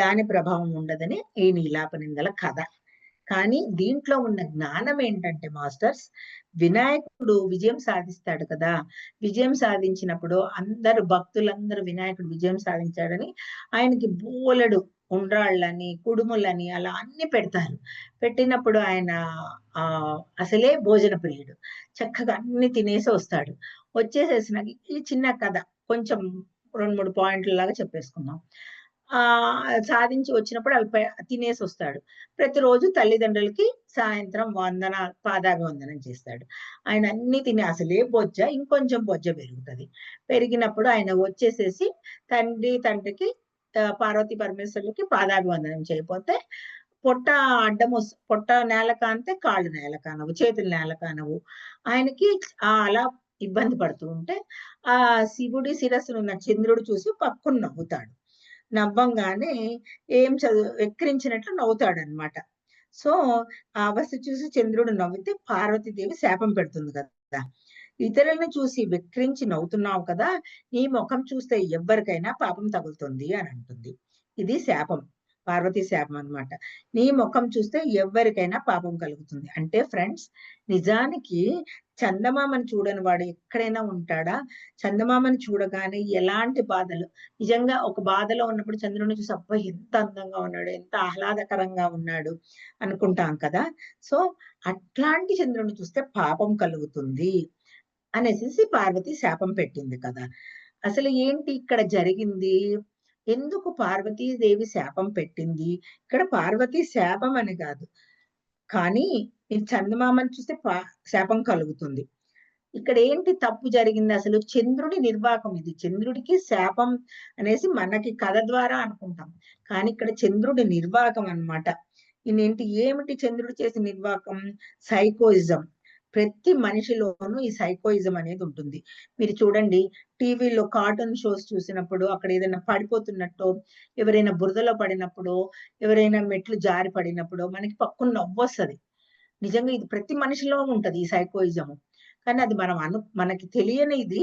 దాని ప్రభావం ఉండదని ఈ నీలాపనిందల కథ. కానీ దీంట్లో ఉన్న జ్ఞానం ఏంటంటే మాస్టర్స్, వినాయకుడు విజయం సాధిస్తాడు కదా! విజయం సాధించినప్పుడు అందరూ భక్తులందరూ వినాయకుడు విజయం సాధించాడని ఆయనకి బోలెడు ఉండ్రాళ్ళని, కుడుములని అలా అన్నీ పెడతారు. పెట్టినప్పుడు ఆయన అసలే భోజన ప్రియుడు. చక్కగా అన్నీ తినేసి వస్తాడు. వచ్చేసేసినాక ఈ చిన్న కథ కొంచెం 2, 3 పాయింట్లలాగా చెప్పేసుకుందాం. సాధించి వచ్చినప్పుడు అవి తినేసొస్తాడు. ప్రతిరోజు తల్లిదండ్రులకి సాయంత్రం పాదాభివందనం చేస్తాడు. ఆయన అన్నీ తిని అసలే బొజ్జ, ఇంకొంచెం బొజ్జ పెరుగుతది. పెరిగినప్పుడు ఆయన వచ్చేసేసి తండ్రికి పార్వతీ పరమేశ్వరులకి పాదాభివందనం చేయపోతే పొట్ట పొట్ట నేల కానితే కాళ్ళు నేల కానవు, చేతులు నేల కానవు. ఆయనకి అలా ఇబ్బంది పడుతూ ఉంటే శివుడి శిరస్సునున్న చంద్రుడు చూసి పక్కున నవ్వుతాడు. నవ్వంగానే వెక్కిరించినట్లు నవ్వుతాడనమాట. సో, ఆ అవస్థ చూసి చంద్రుడు నవ్వితే పార్వతీదేవి శాపం పెడుతుంది కదా! ఇతరులను చూసి వెక్కిరించి నవ్వుతున్నావు కదా! నీ మొఖం చూస్తే ఎవ్వరికైనా పాపం తగులుతుంది అని అంటుంది. ఇది శాపం. పార్వతీ శాపం అన్నమాట. నీ మొఖం చూస్తే ఎవ్వరికైనా పాపం కలుగుతుంది. అంటే ఫ్రెండ్స్, నిజానికి చందమామను చూడని వాడు ఎక్కడైనా ఉంటాడా? చందమామను చూడగానే ఎలాంటి బాధలు, నిజంగా ఒక బాధలో ఉన్నప్పుడు చంద్రుడిని చూసి అబ్బా! ఎంత అందంగా ఉన్నాడు, ఎంత ఆహ్లాదకరంగా ఉన్నాడు అనుకుంటాం కదా! సో, అట్లాంటి చంద్రుడిని చూస్తే పాపం కలుగుతుంది అనేసేసి పార్వతి శాపం పెట్టింది కదా! అసలు ఏంటి ఇక్కడ జరిగింది? ఎందుకు పార్వతీదేవి శాపం పెట్టింది? ఇక్కడ పార్వతి శాపం అని కాదు. కానీ ఈ చందమామను చూస్తే శాపం కలుగుతుంది. ఇక్కడ ఏంటి తప్పు జరిగింది అసలు? చంద్రుడి నిర్వాకం ఇది. చంద్రుడికి శాపం అనేసి మనకి కథ ద్వారా అనుకుంటాం. కానీ ఇక్కడ చంద్రుడి నిర్వాకం అన్నమాట. ఏమిటి చంద్రుడు చేసిన నిర్వాకం? సైకోయిజం. ప్రతి మనిషిలోనూ ఈ సైకోయిజం అనేది ఉంటుంది. మీరు చూడండి, టీవీలో కార్టూన్ షోస్ చూసినప్పుడు అక్కడ ఏదైనా పడిపోతున్నట్టో, ఎవరైనా బురదలో పడినప్పుడో, ఎవరైనా మెట్లు జారి పడినప్పుడో మనకి పక్కున నవ్వొస్తది. నిజంగా ఇది ప్రతి మనిషిలో ఉంటది ఈ సైకోయిజము. కానీ అది మనకి తెలియని ఇది.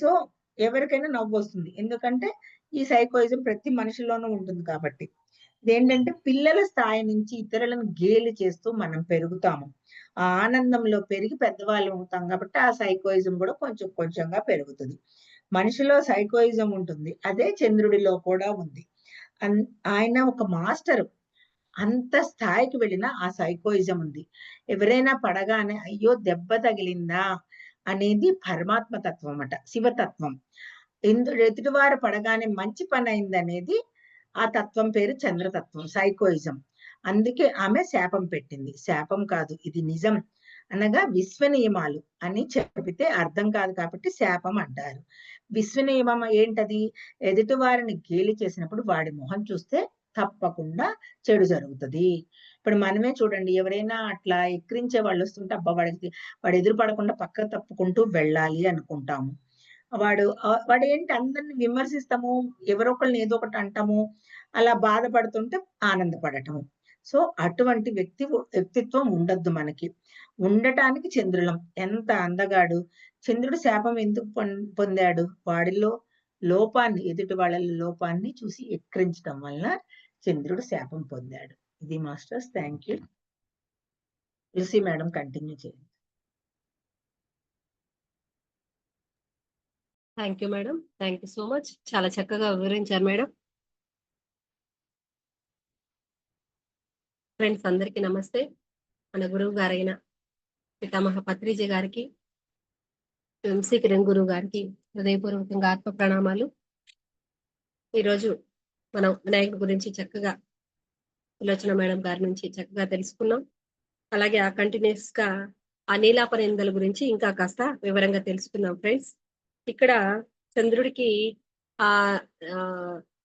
సో, ఎవరికైనా నవ్వొస్తుంది. ఎందుకంటే ఈ సైకోయిజం ప్రతి మనిషిలోనూ ఉంటుంది కాబట్టి. ఇదేంటంటే పిల్లల స్థాయి నుంచి ఇతరులను గేలి చేస్తూ మనం పెరుగుతాము. ఆ ఆనందంలో పెరిగి పెద్దవాళ్ళం అవుతాం కాబట్టి ఆ సైకోయిజం కూడా కొంచెం కొంచెంగా పెరుగుతది. మనిషిలో సైకోయిజం ఉంటుంది. అదే చంద్రుడిలో కూడా ఉంది. ఆయన ఒక మాస్టరు. అంత స్థాయికి వెళ్ళిన ఆ సైకోయిజం ఉంది. ఎవరైనా పడగానే అయ్యో! దెబ్బ తగిలిందా అనేది పరమాత్మ తత్వం అట. శివతత్వం. ఎదుటివారు పడగానే మంచి పనయిందనేది ఆ తత్వం పేరు చంద్రతత్వం, సైకోయిజం. అందుకే ఆమె శాపం పెట్టింది. శాపం కాదు, ఇది నిజం. అనగా విశ్వనియమాలు అని చెబితే అర్థం కాదు కాబట్టి శాపం అంటారు. విశ్వనియమం ఏంటది? ఎదుటి వారిని గేలి చేసినప్పుడు వాడి మొహం చూస్తే తప్పకుండా చెడు జరుగుతది. ఇప్పుడు మనమే చూడండి, ఎవరైనా అట్లా ఎక్కిరించే వాళ్ళొస్తుంటే అబ్బా! వాడు ఎదురు పడకుండా పక్కకు తప్పుకుంటూ వెళ్ళాలి అనుకుంటాము. వాడేంటి అందరిని విమర్శిస్తాము, ఎవరో ఒకళ్ళని ఏదో ఒకటి అంటాము, అలా బాధపడుతుంటే ఆనందపడటము. సో, అటువంటి వ్యక్తిత్వం ఉండొద్దు మనకి. ఉండటానికి చంద్రులం. ఎంత అందగాడు. చంద్రుడు శాపం ఎందుకు పొందాడు? వాడిలో ఎదుటి వాళ్ళ లోపాన్ని చూసి ఎక్కిరించడం వలన చంద్రుడు శాపం పొందాడు. ఇది masters. Thank you. Tulasi madam continue చేయండి. Thank you madam. Thank you so much. చాలా చక్కగా వివరించారు మేడం. ఫ్రెండ్స్ అందరికీ నమస్తే. మన గురువు గారైన పితామహ పత్రిజీ గారికి, ఎంసీ కిరణ్ గురువు గారికి హృదయపూర్వకంగా ఆత్మ ప్రణామాలు. ఈరోజు మనం వినాయకుడి గురించి చక్కగా సులోచన మేడం గారి నుంచి చక్కగా తెలుసుకున్నాం. అలాగే ఆ కంటిన్యూస్ గా ఆ నీలాపనిందల గురించి ఇంకా కాస్త వివరంగా తెలుసుకుందాం ఫ్రెండ్స్. ఇక్కడ చంద్రుడికి ఆ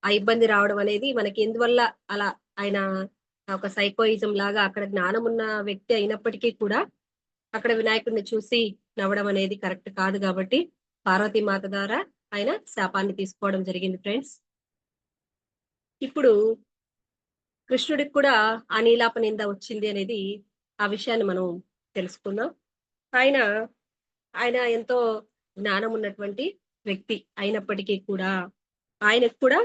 ఆ ఇబ్బంది రావడం అనేది మనకి ఎందువల్ల అలా ఆయన ఒక సైకోయిజం లాగా అక్కడ జ్ఞానం ఉన్న వ్యక్తి అయినప్పటికీ కూడా అక్కడ వినాయకుడిని చూసి నవ్వడం అనేది కరెక్ట్ కాదు కాబట్టి పార్వతీ మాత ద్వారా ఆయన శాపాన్ని తీసుకోవడం జరిగింది ఫ్రెండ్స్. ఇప్పుడు కృష్ణుడికి కూడా ఆ నీలాప నింద వచ్చింది అనేది ఆ విషయాన్ని మనం తెలుసుకుందాం. ఆయన ఆయన ఎంతో జ్ఞానం ఉన్నటువంటి వ్యక్తి అయినప్పటికీ కూడా ఆయనకు కూడా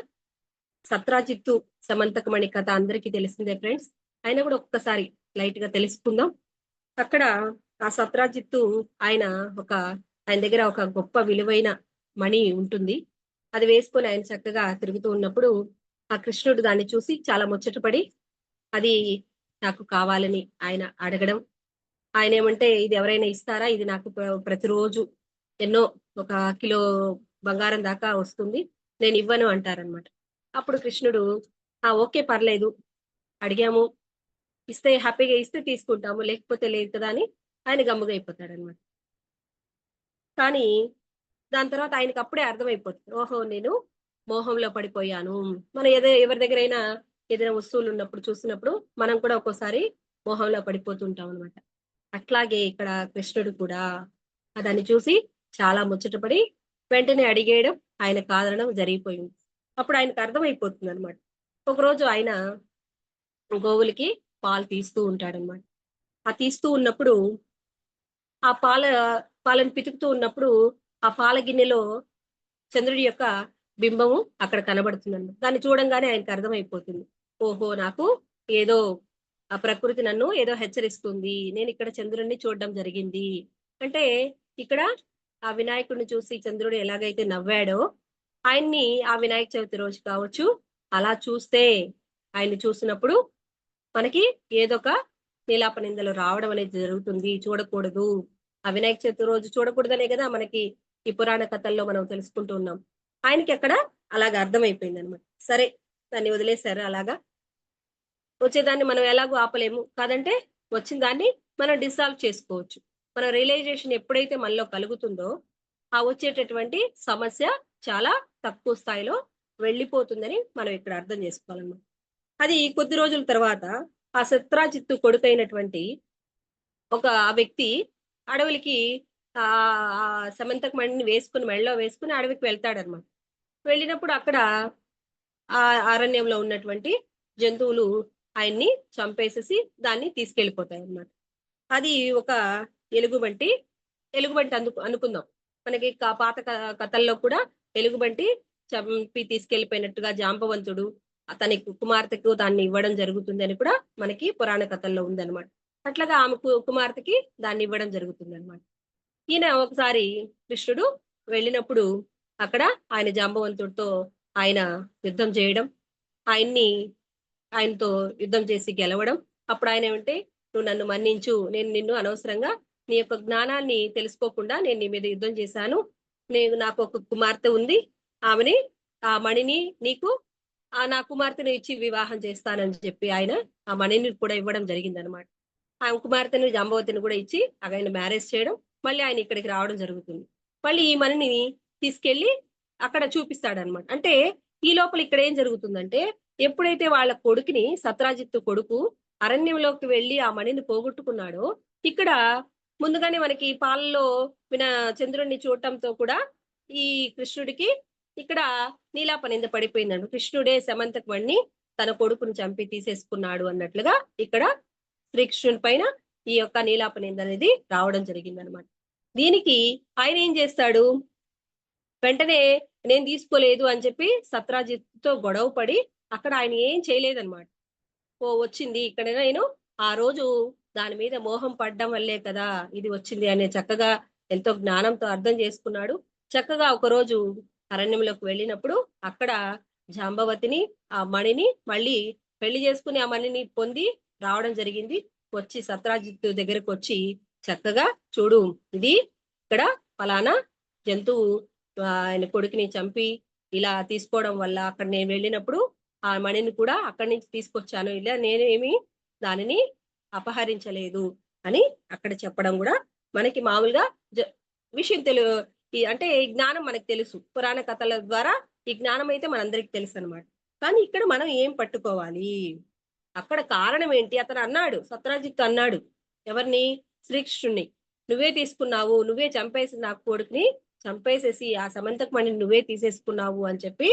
సత్రాజిత్తు సమంతకమణి కథ అందరికీ తెలిసిందే ఫ్రెండ్స్. ఆయన కూడా ఒక్కసారి లైట్ గా తెలుసుకుందాం. అక్కడ ఆ సత్రాజిత్తు ఆయన దగ్గర ఒక గొప్ప విలువైన మణి ఉంటుంది. అది వేసుకొని ఆయన చక్కగా తిరుగుతూ ఉన్నప్పుడు ఆ కృష్ణుడు దాన్ని చూసి చాలా ముచ్చటపడి అది నాకు కావాలని ఆయన అడగడం. ఆయన ఏమంటే, ఇది ఎవరైనా ఇస్తారా, ఇది నాకు ప్రతిరోజు ఎన్నో 1 కిలో బంగారం దాకా వస్తుంది, నేను ఇవ్వను అంటారనమాట. అప్పుడు కృష్ణుడు ఓకే పర్లేదు, అడిగాము, ఇస్తే హ్యాపీగా ఇస్తే తీసుకుంటాము, లేకపోతే లేదు కదా అని ఆయన గమ్ముగా అయిపోతాడనమాట. కానీ దాని తర్వాత ఆయనకి అప్పుడే అర్థమైపోతుంది, ఓహో నేను మోహంలో పడిపోయాను. మనం ఎవరి దగ్గరైనా ఏదైనా వస్తువులు ఉన్నప్పుడు చూసినప్పుడు మనం కూడా ఒక్కోసారి మోహంలో పడిపోతుంటాం అనమాట. అట్లాగే ఇక్కడ కృష్ణుడు కూడా దాన్ని చూసి చాలా ముచ్చటపడి వెంటనే అడిగేయడం, ఆయన కాదనడం జరిగిపోయింది. అప్పుడు ఆయనకు అర్థమైపోతుంది అనమాట. ఒకరోజు ఆయన గోవులకి పాలు తీస్తూ ఉంటాడనమాట. తీస్తూ ఉన్నప్పుడు ఆ పాలను పితుకుతూ ఉన్నప్పుడు ఆ పాల గిన్నెలో చంద్రుడి యొక్క బింబము అక్కడ కనబడుతుందన్నమాట. దాన్ని చూడంగానే ఆయనకు అర్థమైపోతుంది, ఓహో నాకు ఏదో ఆ ప్రకృతి నన్ను ఏదో హెచ్చరిస్తుంది, నేను ఇక్కడ చంద్రుడిని చూడడం జరిగింది అంటే. ఇక్కడ ఆ వినాయకుడిని చూసి చంద్రుడు ఎలాగైతే నవ్వాడో, ఆయన్ని ఆ వినాయక చవితి రోజు కావచ్చు అలా చూస్తే, ఆయన్ని చూసినప్పుడు మనకి ఏదో ఒక నీలాప నిందలు రావడం అనేది జరుగుతుంది, చూడకూడదు. ఆ వినాయక చవితి రోజు చూడకూడదనే కదా మనకి ఈ పురాణ కథల్లో మనం తెలుసుకుంటూ ఉన్నాం. ఆయనకి అక్కడ అలాగ అర్థమైపోయింది అనమాట. సరే, దాన్ని వదిలేశారు. అలాగా వచ్చేదాన్ని మనం ఎలాగో ఆపలేము కాదంటే, వచ్చిన దాన్ని మనం డిసాల్వ్ చేసుకోవచ్చు. మన రియలైజేషన్ ఎప్పుడైతే మనలో కలుగుతుందో వచ్చేటటువంటి సమస్య చాలా తక్కువ స్థాయిలో వెళ్ళిపోతుందని మనం ఇక్కడ అర్థం చేసుకోవాలన్నమాట. అది కొద్ది రోజుల తర్వాత ఆ సత్రాజిత్తు కొడుకైనటువంటి ఒక వ్యక్తి అడవులకి ఆ సమంతక మణిని వేసుకుని మెడలో వేసుకుని అడవికి వెళ్తాడనమాట. వెళ్ళినప్పుడు అక్కడ ఆ అరణ్యంలో ఉన్నటువంటి జంతువులు ఆయన్ని చంపేసేసి దాన్ని తీసుకెళ్లిపోతాయి అన్నమాట. అది ఒక ఎలుగుబంటి అనుకుందాం. మనకి పాత కథల్లో కూడా ఎలుగుబంటి చంపి తీసుకెళ్లిపోయినట్టుగా జాంబవంతుడు అతని కుమార్తెకు దాన్ని ఇవ్వడం జరుగుతుంది అని కూడా మనకి పురాణ కథల్లో ఉందన్నమాట. అట్లాగా ఆమె కుమార్తెకి దాన్ని ఇవ్వడం జరుగుతుంది అనమాట. ఈయన ఒకసారి కృష్ణుడు వెళ్ళినప్పుడు అక్కడ ఆయన జాంబవంతుడితో ఆయన యుద్ధం చేయడం, ఆయనతో యుద్ధం చేసి గెలవడం. అప్పుడు ఆయన ఏమంటే, నువ్వు నన్ను మన్నించు, నేను నిన్ను అనవసరంగా నీ యొక్క జ్ఞానాన్ని తెలుసుకోకుండా నేను నీ మీద యుద్ధం చేశాను, నాకు ఒక కుమార్తె ఉంది, ఆమెని ఆ మణిని నీకు నా కుమార్తెను ఇచ్చి వివాహం చేస్తానని చెప్పి ఆయన ఆ మణిని కూడా ఇవ్వడం జరిగిందనమాట. ఆ కుమార్తెను జాంబవతిని కూడా ఇచ్చి ఆయన మ్యారేజ్ చేయడం, మళ్ళీ ఆయన ఇక్కడికి రావడం జరుగుతుంది. మళ్ళీ ఈ మణిని తీసుకెళ్లి అక్కడ చూపిస్తాడనమాట. అంటే ఈ లోపల ఇక్కడ ఏం జరుగుతుందంటే, ఎప్పుడైతే వాళ్ళ కొడుకుని సత్రాజిత్తు కొడుకు అరణ్యంలోకి వెళ్ళి ఆ మణిని పోగొట్టుకున్నాడో, ఇక్కడ ముందుగానే మనకి పాలలో చంద్రుడిని చూడటంతో కూడా ఈ కృష్ణుడికి ఇక్కడ నీలాప నింద పడిపోయిందండి. కృష్ణుడే సమంతక మణిని తన కొడుకుని చంపి తీసేసుకున్నాడు అన్నట్లుగా ఇక్కడ శ్రీకృష్ణుని పైన ఈ యొక్క నీలాప నింద అనేది రావడం జరిగిందనమాట. దీనికి ఆయన ఏం చేస్తాడు, వెంటనే నేను తీసుకోలేదు అని చెప్పి సత్రాజిత్తో గొడవ పడి అక్కడ ఆయన ఏం చేయలేదన్నమాట. వచ్చింది ఇక్కడ, నేను ఆ రోజు దాని మీద మోహం పడ్డం వల్లే కదా ఇది వచ్చింది అనే చక్కగా ఎంతో జ్ఞానంతో అర్థం చేసుకున్నాడు. చక్కగా ఒక రోజు అరణ్యంలోకి వెళ్ళినప్పుడు అక్కడ జాంబవతిని ఆ మణిని మళ్ళీ పెళ్లి చేసుకుని ఆ మణిని పొంది రావడం జరిగింది. వచ్చి సత్రాజిత్తు దగ్గరకు వచ్చి చక్కగా, చూడు, ఇది ఇక్కడ ఫలానా జంతువు ఆయన కొడుకుని చంపి ఇలా తీసుకోవడం వల్ల అక్కడ నేను వెళ్ళినప్పుడు ఆ మణిని కూడా అక్కడి నుంచి తీసుకొచ్చాను, ఇలా నేనేమి దానిని అపహరించలేదు అని అక్కడ చెప్పడం కూడా మనకి మామూలుగా విషయం అంటే ఈ జ్ఞానం మనకు తెలుసు, పురాణ కథల ద్వారా ఈ జ్ఞానం అయితే మనందరికి తెలుసు అనమాట. కానీ ఇక్కడ మనం ఏం పట్టుకోవాలి, అక్కడ కారణం ఏంటి? అతను అన్నాడు, సత్రాజిత్తు అన్నాడు ఎవరిని? శ్రీకృష్ణుణ్ణి, నువ్వే తీసుకున్నావు, నువ్వే చంపేసి నా కొడుకుని చంపేసేసి ఆ సమంతక మణిని నువ్వే తీసేసుకున్నావు అని చెప్పి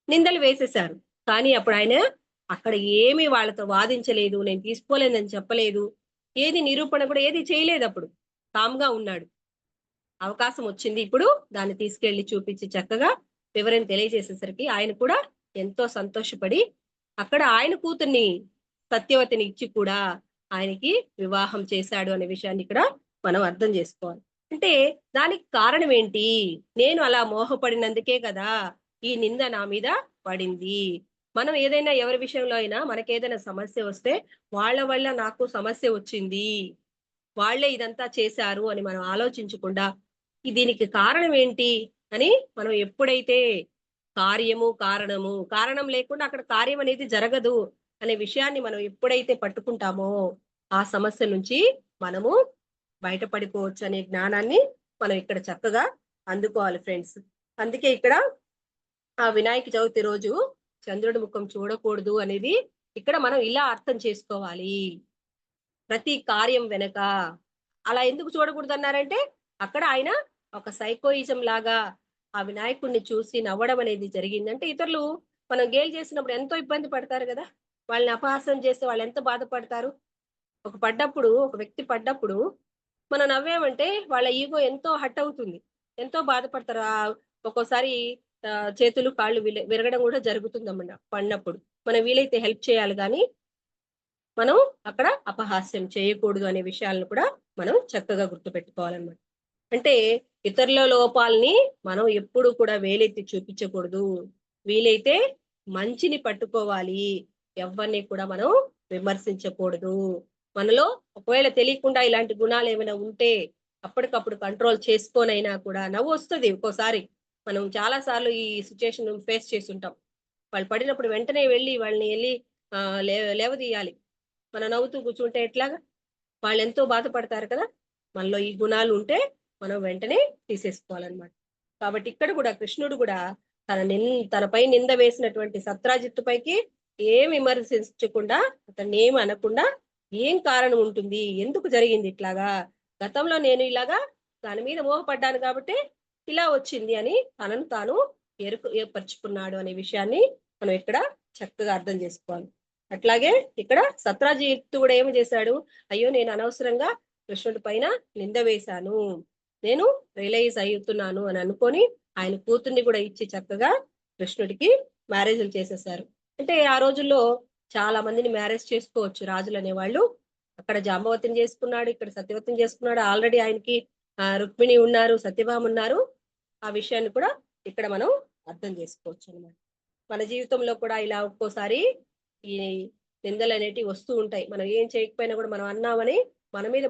నిందలు వేసేశారు. కానీ అప్పుడు ఆయన అక్కడ ఏమీ వాళ్ళతో వాదించలేదు, నేను తీసుకోలేదని చెప్పలేదు, ఏది నిరూపణ కూడా ఏది చేయలేదు. అప్పుడు కామ్గా ఉన్నాడు. అవకాశం వచ్చింది. ఇప్పుడు దాన్ని తీసుకెళ్లి చూపించి చక్కగా వివరణ తెలియజేసేసరికి ఆయన కూడా ఎంతో సంతోషపడి అక్కడ ఆయన కూతుర్ని సత్యవతిని ఇచ్చి కూడా ఆయనకి వివాహం చేశాడు అనే విషయాన్ని ఇక్కడ మనం అర్థం చేసుకోవాలి. అంటే దానికి కారణం ఏంటి? నేను అలా మోహపడినందుకే కదా ఈ నింద నా మీద పడింది. మనం ఏదైనా ఎవరి విషయంలో అయినా మనకేదైనా సమస్య వస్తే వాళ్ళ వల్ల నాకు సమస్య వచ్చింది, వాళ్ళే ఇదంతా చేశారు అని మనం ఆలోచించకుండా దీనికి కారణం ఏంటి అని మనం ఎప్పుడైతే కార్యము కారణము కారణం లేకుండా అక్కడ కార్యం అనేది జరగదు అనే విషయాన్ని మనం ఎప్పుడైతే పట్టుకుంటామో ఆ సమస్య నుంచి మనము బయటపడిపోవచ్చు అనే జ్ఞానాన్ని మనం ఇక్కడ చక్కగా అందుకోవాలి ఫ్రెండ్స్. అందుకే ఇక్కడ ఆ వినాయక చవితి రోజు చంద్రుడి ముఖం చూడకూడదు అనేది ఇక్కడ మనం ఇలా అర్థం చేసుకోవాలి. ప్రతి కార్యం వెనక అలా ఎందుకు చూడకూడదు అన్నారంటే అక్కడ ఆయన ఒక సైకోయిజం లాగా ఆ వినాయకుడిని చూసి నవ్వడం అనేది జరిగిందంటే ఇతరులు మనం గేలి చేసినప్పుడు ఎంతో ఇబ్బంది పడతారు కదా, వాళ్ళని అపహాస్యం చేస్తే వాళ్ళు ఎంత బాధపడతారు. ఒక వ్యక్తి పడ్డప్పుడు మనం నవ్వామంటే వాళ్ళ ఈగో ఎంతో హట్ అవుతుంది, ఎంతో బాధపడతారు. ఒక్కోసారి చేతులు కాళ్ళు విరగడం కూడా జరుగుతుంది అన్నమాట పడినప్పుడు. మనం వీలైతే హెల్ప్ చేయాలి కానీ మనం అక్కడ అపహాస్యం చేయకూడదు అనే విషయాలను కూడా మనం చక్కగా గుర్తుపెట్టుకోవాలన్నమాట. అంటే ఇతరుల లోపాలని మనం ఎప్పుడు కూడా వేలెత్తి చూపించకూడదు, వీలైతే మంచిని పట్టుకోవాలి, ఎవరిని కూడా మనం విమర్శించకూడదు. మనలో ఒకవేళ తెలియకుండా ఇలాంటి గుణాలు ఏమైనా ఉంటే అప్పటికప్పుడు కంట్రోల్ చేసుకోనైనా కూడా నవ్వు వస్తుంది. ఒక్కోసారి మనం చాలా సార్లు ఈ సిచ్యుయేషన్ ఫేస్ చేసి ఉంటాం. వాళ్ళు పడినప్పుడు వెంటనే వాళ్ళని వెళ్ళి లేవదీయాలి. మనం నవ్వుతూ కూర్చుంటే ఎట్లాగా? వాళ్ళు ఎంతో బాధపడతారు కదా. మనలో ఈ గుణాలు ఉంటే మనం వెంటనే తీసేసుకోవాలన్నమాట. కాబట్టి ఇక్కడ కూడా కృష్ణుడు కూడా తనపై నింద వేసినటువంటి సత్రాజిత్తు పైకి ఏం విమర్శించకుండా, అతన్ని ఏమి అనకుండా, ఏం కారణం ఉంటుంది, ఎందుకు జరిగింది ఇట్లాగా, గతంలో నేను ఇలాగా దాని మీద మోహపడ్డాను కాబట్టి ఇలా వచ్చింది అని తనను తాను ఏర్పరచుకున్నాడు అనే విషయాన్ని మనం ఇక్కడ చక్కగా అర్థం చేసుకోవాలి. అట్లాగే ఇక్కడ సత్రాజిత్తు కూడా ఏమి చేశాడు? అయ్యో నేను అనవసరంగా కృష్ణుడి పైన నింద వేశాను, నేను రియలైజ్ అవుతున్నాను అని అనుకొని ఆయన కూతుర్ని కూడా ఇచ్చి చక్కగా కృష్ణుడికి మ్యారేజ్లు చేసేసారు. అంటే ఆ రోజుల్లో చాలా మందిని మ్యారేజ్ చేసుకోవచ్చు రాజులు అనేవాళ్ళు. అక్కడ జాంబవతిని చేసుకున్నాడు, ఇక్కడ సత్యవతిని చేసుకున్నాడు. ఆల్రెడీ ఆయనకి రుక్మిణి ఉన్నారు, సత్యభామ ఉన్నారు. ఆ విషయాన్ని కూడా ఇక్కడ మనం అర్థం చేసుకోవచ్చు అన్నమాట. మన జీవితంలో కూడా ఇలా ఒక్కోసారి ఈ నిందలు అనేటివి వస్తూ ఉంటాయి. మనం ఏం చేయకపోయినా కూడా మనం అన్నామని మన మీద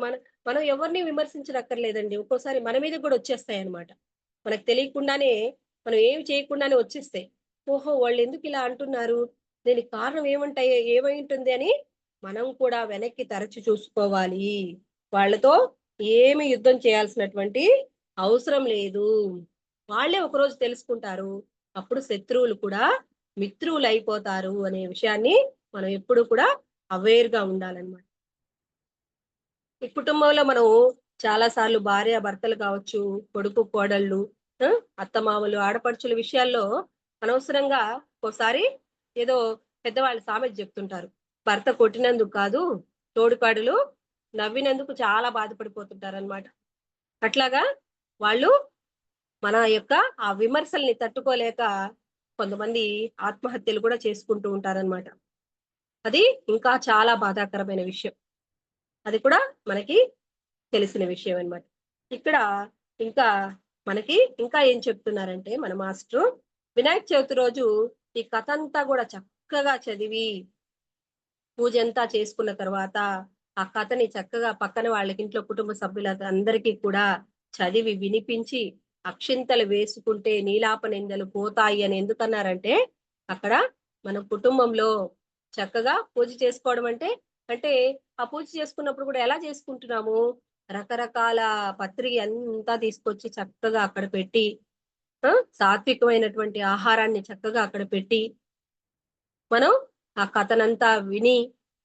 మనం ఎవరిని విమర్శించనక్కర్లేదండి. ఒక్కోసారి మన మీద కూడా వచ్చేస్తాయి అన్నమాట. మనకు తెలియకుండానే మనం ఏమి చేయకుండానే వచ్చేస్తాయి. ఓహో వాళ్ళు ఎందుకు ఇలా అంటున్నారు, దీనికి కారణం ఏమై ఉంటుంది అని మనం కూడా వెనక్కి తరచి చూసుకోవాలి. వాళ్ళతో ఏమి యుద్ధం చేయాల్సినటువంటి అవసరం లేదు. వాళ్ళే ఒకరోజు తెలుసుకుంటారు, అప్పుడు శత్రువులు కూడా మిత్రువులు అయిపోతారు అనే విషయాన్ని మనం ఎప్పుడు కూడా అవేర్ గా ఉండాలన్నమాట. ఈ కుటుంబంలో మనం చాలా సార్లు భార్య భర్తలు కావచ్చు, కొడుకు కోడళ్ళు, అత్తమామలు ఆడపడుచుల విషయాల్లో అనవసరంగా ఒకసారి ఏదో పెద్దవాళ్ళు సామెత చెప్తుంటారు, భర్త కొట్టినందుకు కాదు తోడుకాడులు నవ్వినందుకు చాలా బాధపడిపోతుంటారు అనమాట. అట్లాగా వాళ్ళు మన యొక్క ఆ విమర్శల్ని తట్టుకోలేక కొంతమంది ఆత్మహత్యలు కూడా చేసుకుంటూ ఉంటారనమాట. అది ఇంకా చాలా బాధాకరమైన విషయం. అది కూడా మనకి తెలిసిన విషయం అన్నమాట. ఇక్కడ ఇంకా మనకి ఇంకా ఏం చెప్తున్నారంటే మన మాస్టరు వినాయక చవితి రోజు ఈ కథ అంతా కూడా చక్కగా చదివి పూజ అంతా చేసుకున్న తర్వాత ఆ కథని చక్కగా పక్కన వాళ్ళకి ఇంట్లో కుటుంబ సభ్యులందరికీ కూడా చదివి వినిపించి అక్షింతలు వేసుకుంటే నీలాప నిందలు పోతాయి అని ఎందుకన్నారంటే అక్కడ మన కుటుంబంలో చక్కగా పూజ చేసుకోవడం అంటే అంటే ఆ పూజ చేసుకున్నప్పుడు కూడా ఎలా చేసుకుంటున్నాము, రకరకాల పత్రిక అంతా తీసుకొచ్చి చక్కగా అక్కడ పెట్టి సాత్వికమైనటువంటి ఆహారాన్ని చక్కగా అక్కడ పెట్టి మనం ఆ కథనంతా విని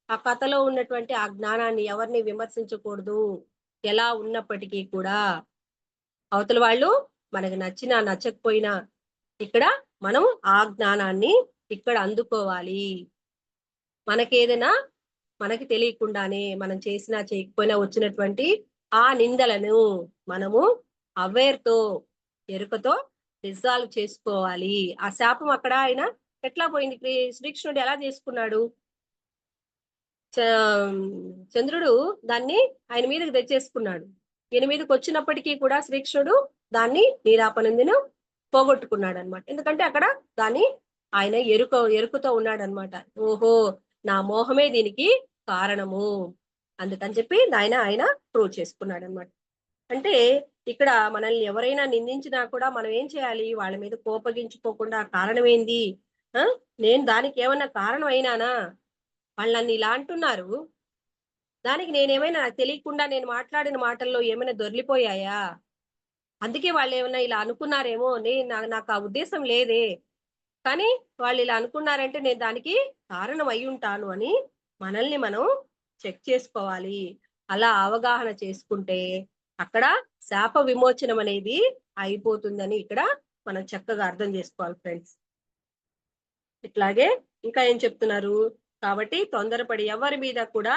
ఆ కథలో ఉన్నటువంటి ఆ జ్ఞానాన్ని ఎవరిని విమర్శించకూడదు. ఎలా ఉన్నప్పటికీ కూడా అవతల వాళ్ళు మనకు నచ్చినా నచ్చకపోయినా ఇక్కడ మనం ఆ జ్ఞానాన్ని ఇక్కడ అందుకోవాలి. మనకేదైనా మనకి తెలియకుండానే మనం చేసినా చేయకపోయినా వచ్చినటువంటి ఆ నిందలను మనము అవేర్తో, ఎరుకతో డిజాల్వ్ చేసుకోవాలి. ఆ శాపం అక్కడ ఆయన ఎట్లా పోయింది? శ్రీకృష్ణుడు ఎలా చేసుకున్నాడు? చంద్రుడు దాన్ని ఆయన మీదకి తెచ్చేసుకున్నాడు. ఈయన మీదకి వచ్చినప్పటికీ కూడా శ్రీకృష్ణుడు దాన్ని నీలాపనందిను పోగొట్టుకున్నాడు అనమాట. ఎందుకంటే అక్కడ దాన్ని ఆయన ఎరుకుతో ఉన్నాడు అనమాట. ఓహో, నా మోహమే దీనికి కారణము, అందుకని చెప్పి ఆయన ప్రూవ్ చేసుకున్నాడు అనమాట. అంటే ఇక్కడ మనల్ని ఎవరైనా నిందించినా కూడా మనం ఏం చేయాలి? వాళ్ళ మీద కోపగించుకోకుండా కారణం ఏంది? నేను దానికి ఏమన్నా కారణం అయినానా? వాళ్ళు నన్ను ఇలా అంటున్నారు, దానికి నేనేమైనా నాకు తెలియకుండా నేను మాట్లాడిన మాటల్లో ఏమైనా దొర్లిపోయాయా? అందుకే వాళ్ళు ఏమైనా ఇలా అనుకున్నారేమో, నాకు ఆ ఉద్దేశం లేదే, కానీ వాళ్ళు ఇలా అనుకున్నారంటే నేను దానికి కారణం అయి ఉంటాను అని మనల్ని మనం చెక్ చేసుకోవాలి. అలా అవగాహన చేసుకుంటే అక్కడ శాప విమోచనం అనేది అయిపోతుందని ఇక్కడ మనం చక్కగా అర్థం చేసుకోవాలి ఫ్రెండ్స్. ఇట్లాగే ఇంకా ఏం చెప్తున్నారు? కాబట్టి తొందరపడి ఎవరి మీద కూడా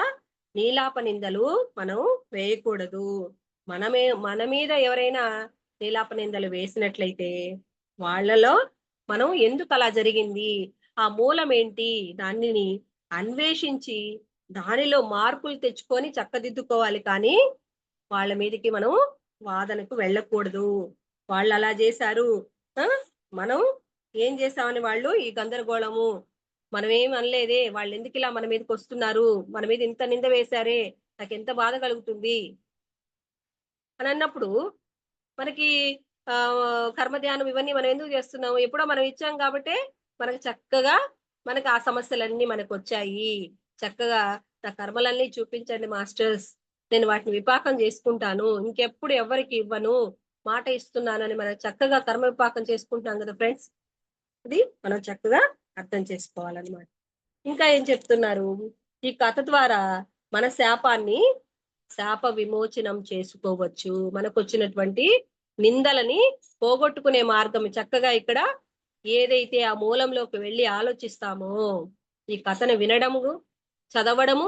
నీలాప నిందలు మనం వేయకూడదు. మన మీద ఎవరైనా నీలాప నిందలు వేసినట్లయితే వాళ్ళలో మనం ఎందుకు అలా జరిగింది, ఆ మూలం ఏంటి, దానిని అన్వేషించి దానిలో మార్పులు తెచ్చుకొని చక్కదిద్దుకోవాలి. కానీ వాళ్ళ మీదకి మనం వాదనకు వెళ్ళకూడదు. వాళ్ళు అలా చేశారు, మనం ఏం చేసామని వాళ్ళు ఈ గందరగోళము, మనం ఏం అనలేదే, వాళ్ళు ఎందుకు ఇలా మన మీదకి వస్తున్నారు, మన మీద ఇంత నింద వేశారే, నాకు ఎంత బాధ కలుగుతుంది అని అన్నప్పుడు మనకి కర్మధ్యానం ఇవన్నీ మనం ఎందుకు చేస్తున్నాము? ఎప్పుడో మనం ఇచ్చాం కాబట్టి మనకు చక్కగా మనకు ఆ సమస్యలన్నీ మనకు వచ్చాయి. చక్కగా నా కర్మలన్నీ చూపించండి మాస్టర్స్, నేను వాటిని విపాకం చేసుకుంటాను, ఇంకెప్పుడు ఎవరికి ఇవ్వను, మాట ఇస్తున్నానని మనం చక్కగా కర్మ విపాకం చేసుకుంటాం కదా ఫ్రెండ్స్. ఇది మనం చక్కగా అర్థం చేసుకోవాలన్నమాట. ఇంకా ఏం చెప్తున్నారు? ఈ కథ ద్వారా మన శాప విమోచనం చేసుకోవచ్చు. మనకు వచ్చినటువంటి నిందలని పోగొట్టుకునే మార్గం చక్కగా ఇక్కడ ఏదైతే ఆ మూలంలోకి వెళ్ళి ఆలోచిస్తామో, ఈ కథను వినడము, చదవడము,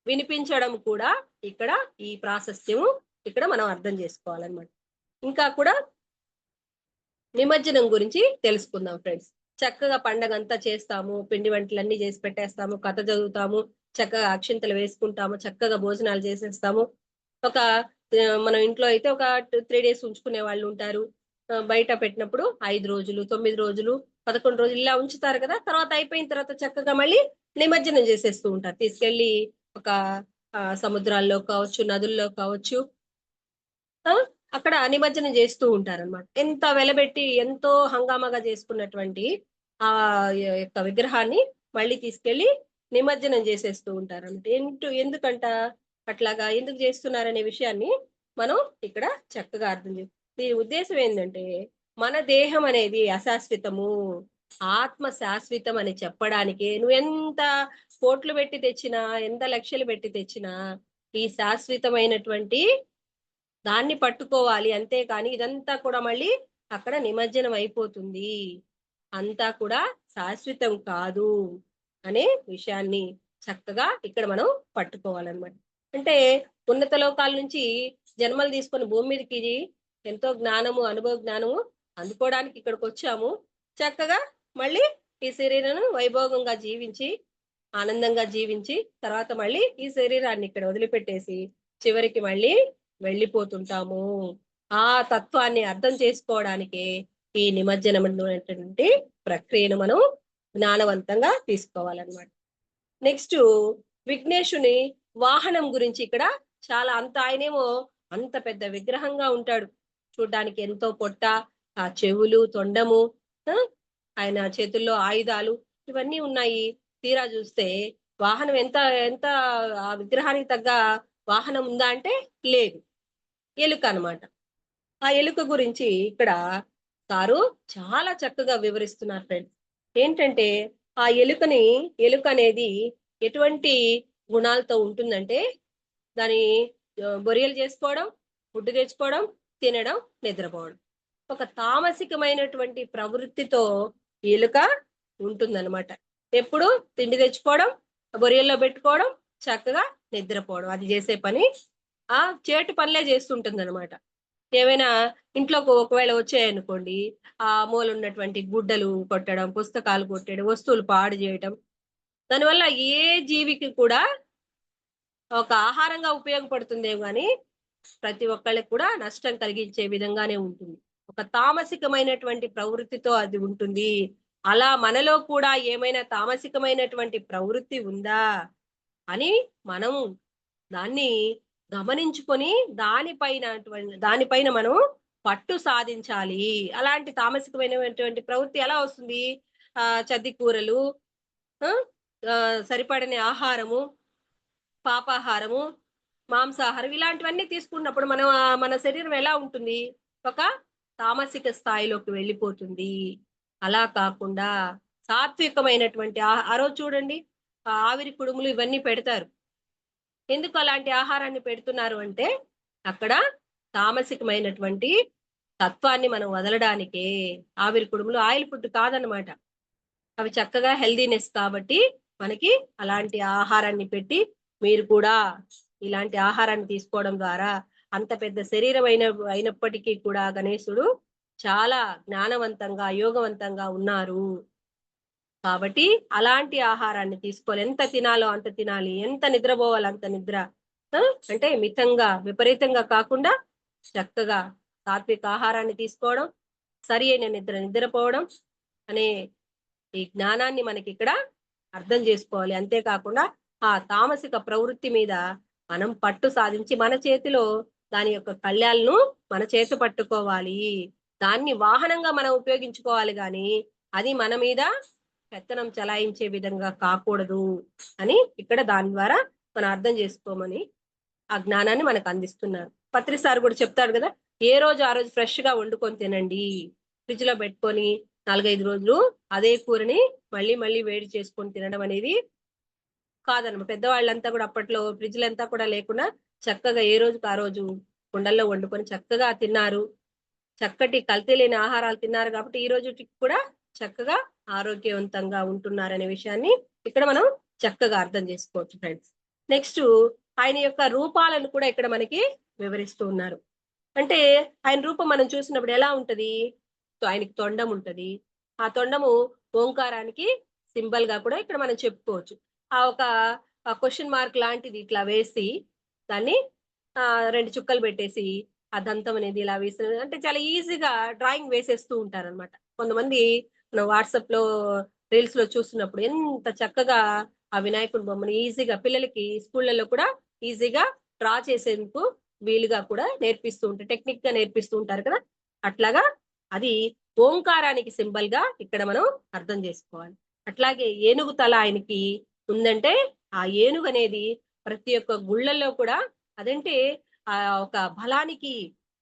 వినిపించడం కూడా ఇక్కడ ఈ ప్రాశస్త్యము ఇక్కడ మనం అర్థం చేసుకోవాలన్నమాట. ఇంకా కూడా నిమజ్జనం గురించి తెలుసుకుందాం ఫ్రెండ్స్. చక్కగా పండగంతా చేస్తాము, పిండి వంటలన్నీ చేసి పెట్టేస్తాము, కథ చదువుతాము, చక్కగా అక్షింతలు వేసుకుంటాము, చక్కగా భోజనాలు చేసేస్తాము. ఒక మనం ఇంట్లో అయితే ఒక 3 days ఉంచుకునే వాళ్ళు ఉంటారు. బయట పెట్టినప్పుడు 5 రోజులు, 9 రోజులు, 11 రోజులు ఇలా ఉంచుతారు కదా. తర్వాత అయిపోయిన తర్వాత చక్కగా మళ్ళీ నిమజ్జనం చేసేస్తూ ఉంటారు. తీసుకెళ్లి ఒక సముద్రాల్లో కావచ్చు, నదుల్లో కావచ్చు, అక్కడ నిమజ్జనం చేస్తూ ఉంటారన్నమాట. ఎంత వెలబెట్టి ఎంతో హంగామాగా చేసుకున్నటువంటి ఆ యొక్క విగ్రహాన్ని మళ్ళీ తీసుకెళ్లి నిమజ్జనం చేసేస్తూ ఉంటారన్నమాట. ఎందుకంట అట్లాగా ఎందుకు చేస్తున్నారనే విషయాన్ని మనం ఇక్కడ చక్కగా అర్థం చేస్తాం. దీని ఉద్దేశం ఏంటంటే, మన దేహం అనేది అశాశ్వతము, ఆత్మ శాశ్వతం అని చెప్పడానికి నువ్వు ఎంత కోట్లు పెట్టి తెచ్చినా, ఎంత లక్షలు పెట్టి తెచ్చినా, ఈ శాశ్వతమైనటువంటి దాన్ని పట్టుకోవాలి. అంతేకాని ఇదంతా కూడా మళ్ళీ అక్కడ నిమజ్జనం అయిపోతుంది, అంతా కూడా శాశ్వతం కాదు అనే విషయాన్ని చక్కగా ఇక్కడ మనం పట్టుకోవాలన్నమాట. అంటే ఉన్నత లోకాల నుంచి జన్మలు తీసుకొని భూమి మీదకి ఎంతో జ్ఞానము, అనుభవ జ్ఞానము అందుకోవడానికి ఇక్కడికి వచ్చాము. చక్కగా మళ్ళీ ఈ శరీరాన్ని వైభోగంగా జీవించి, ఆనందంగా జీవించి, తర్వాత మళ్ళీ ఈ శరీరాన్ని ఇక్కడ వదిలిపెట్టేసి చివరికి మళ్ళీ వెళ్ళిపోతుంటాము. ఆ తత్వాన్ని అర్థం చేసుకోవడానికి ఈ నిమజ్జనమైనటువంటి ప్రక్రియను మనం జ్ఞానవంతంగా తీసుకోవాలన్నమాట. నెక్స్ట్ విఘ్నేశుని వాహనం గురించి ఇక్కడ చాలా ఆయనేమో అంత పెద్ద విగ్రహంగా ఉంటాడు. చూడ్డానికి ఎంతో పొట్ట, ఆ చెవులు, తొండము, ఆయన చేతుల్లో ఆయుధాలు ఇవన్నీ ఉన్నాయి. తీరా చూస్తే వాహనం ఎంత ఎంత ఆ విగ్రహానికి తగ్గ వాహనం ఉందా అంటే లేదు, ఎలుక అన్నమాట. ఆ ఎలుక గురించి ఇక్కడ సారు చాలా చక్కగా వివరిస్తున్నారు ఫ్రెండ్స్. ఏంటంటే ఆ ఎలుక అనేది ఎటువంటి గుణాలతో ఉంటుందంటే, దాని బొరియలు చేసుకోవడం, ఫుడ్ తెచ్చుకోవడం, తినడం, నిద్రపోవడం, ఒక తామసికమైనటువంటి ప్రవృత్తితో ఎలుక ఉంటుందన్నమాట. ఎప్పుడు తిండి తెచ్చుకోవడం, బొరియల్లో పెట్టుకోవడం, చక్కగా నిద్రపోవడం, అది చేసే పని ఆ చేటు పనులే చేస్తుంటుంది అనమాట. ఏవైనా ఇంట్లోకి ఒకవేళ వచ్చాయనుకోండి, ఆ మూల ఉన్నటువంటి గుడ్డలు కొట్టడం, పుస్తకాలు కొట్టడం, వస్తువులు పాడు చేయటం. దానివల్ల ఏ జీవికి కూడా ఒక ఆహారంగా ఉపయోగపడుతుందేమో గాని ప్రతి ఒక్కళ్ళకి కూడా నష్టం కలిగించే విధంగానే ఉంటుంది. ఒక తామసికమైనటువంటి ప్రవృత్తితో అది ఉంటుంది. అలా మనలో కూడా ఏమైనా తామసికమైనటువంటి ప్రవృత్తి ఉందా అని మనం దాన్ని గమనించుకొని దానిపైన మనం పట్టు సాధించాలి. అలాంటి తామసికమైనటువంటి ప్రవృత్తి ఎలా వస్తుంది? చద్ది కూరలు, ఆ! సరిపడని ఆహారము, పాపాహారము, మాంసాహారం ఇలాంటివన్నీ తీసుకున్నప్పుడు మనం మన శరీరం ఎలా ఉంటుంది? ఒక తామసిక స్థాయిలోకి వెళ్ళిపోతుంది. అలా కాకుండా సాత్వికమైనటువంటి ఆ రోజు చూడండి, ఆవిరి కుడుములు ఇవన్నీ పెడతారు. ఎందుకు అలాంటి ఆహారాన్ని పెడుతున్నారు అంటే, అక్కడ తామసికమైనటువంటి తత్వాన్ని మనం వదలడానికే. ఆవిరి కుడుములు ఆయిల్ ఫుడ్ కాదనమాట. అవి చక్కగా హెల్తీనెస్ కాబట్టి మనకి అలాంటి ఆహారాన్ని పెట్టి, మీరు కూడా ఇలాంటి ఆహారాన్ని తీసుకోవడం ద్వారా అంత పెద్ద శరీరం అయినప్పటికీ కూడా గణేశుడు చాలా జ్ఞానవంతంగా, యోగవంతంగా ఉన్నారు. కాబట్టి అలాంటి ఆహారాన్ని తీసుకోవాలి. ఎంత తినాలో అంత తినాలి. ఎంత నిద్రపోవాలో అంత నిద్ర. ఆ! అంటే మితంగా, విపరీతంగా కాకుండా చక్కగా సాత్విక ఆహారాన్ని తీసుకోవడం, సరి అయిన నిద్రపోవడం అనే ఈ జ్ఞానాన్ని మనకిక్కడ అర్థం చేసుకోవాలి. అంతేకాకుండా ఆ తామసిక ప్రవృత్తి మీద మనం పట్టు సాధించి మన చేతిలో దాని యొక్క కళ్యాలను మన చేత పట్టుకోవాలి. దాన్ని వాహనంగా మనం ఉపయోగించుకోవాలి గాని అది మన మీద పెత్తనం చలాయించే విధంగా కాకూడదు అని ఇక్కడ దాని ద్వారా మనం అర్థం చేసుకోమని ఆ జ్ఞానాన్ని మనకు అందిస్తున్నారు. పత్రి సార్ కూడా చెప్తాడు కదా, ఏ రోజు ఆ రోజు ఫ్రెష్ గా వండుకొని తినండి. ఫ్రిడ్జ్ లో పెట్టుకొని 4-5 రోజులు అదే కూరని మళ్ళీ మళ్ళీ వేడి చేసుకొని తినడం అనేది కాదనమాట. పెద్దవాళ్ళంతా కూడా అప్పట్లో ఫ్రిడ్జ్‌లంతా కూడా లేకుండా చక్కగా ఏ రోజుకి ఆ రోజు కుండల్లో వండుకొని చక్కగా తిన్నారు. చక్కటి కల్తీ లేని ఆహారాలు తిన్నారు కాబట్టి ఈ రోజుటికి కూడా చక్కగా ఆరోగ్యవంతంగా ఉంటున్నారనే విషయాన్ని ఇక్కడ మనం చక్కగా అర్థం చేసుకోవచ్చు ఫ్రెండ్స్. నెక్స్టు ఆయన యొక్క రూపాలను కూడా ఇక్కడ మనకి వివరిస్తూ ఉన్నారు. అంటే ఆయన రూపం మనం చూసినప్పుడు ఎలా ఉంటది? ఆయనకి తొండం ఉంటది. ఆ తొండము ఓంకారానికి సింబల్‌గా కూడా ఇక్కడ మనం చెప్పుకోవచ్చు. ఆ ఒక క్వెషన్ మార్క్ లాంటిది ఇట్లా వేసి దాన్ని 2 చుక్కలు పెట్టేసి ఆ దంతం అనేది ఇలా వేసి అంటే చాలా ఈజీగా డ్రాయింగ్ వేసేస్తూ ఉంటారనమాట. కొంతమంది మనం వాట్సాప్‌లో, రీల్స్‌లో చూస్తున్నప్పుడు ఎంత చక్కగా ఆ వినాయకుడి బొమ్మని ఈజీగా పిల్లలకి స్కూళ్ళలో కూడా ఈజీగా డ్రా చేసేందుకు వీలుగా కూడా నేర్పిస్తూ ఉంటారు. టెక్నిక్‌గా నేర్పిస్తూ ఉంటారు కదా! అట్లాగా అది ఓంకారానికి సింబల్‌గా ఇక్కడ మనం అర్థం చేసుకోవాలి. అట్లాగే ఏనుగు తల ఆయనకి ఉందంటే, ఆ ఏనుగనేది ప్రతి ఒక్క గుళ్ళల్లో కూడా అదంటే ఒక బలానికి,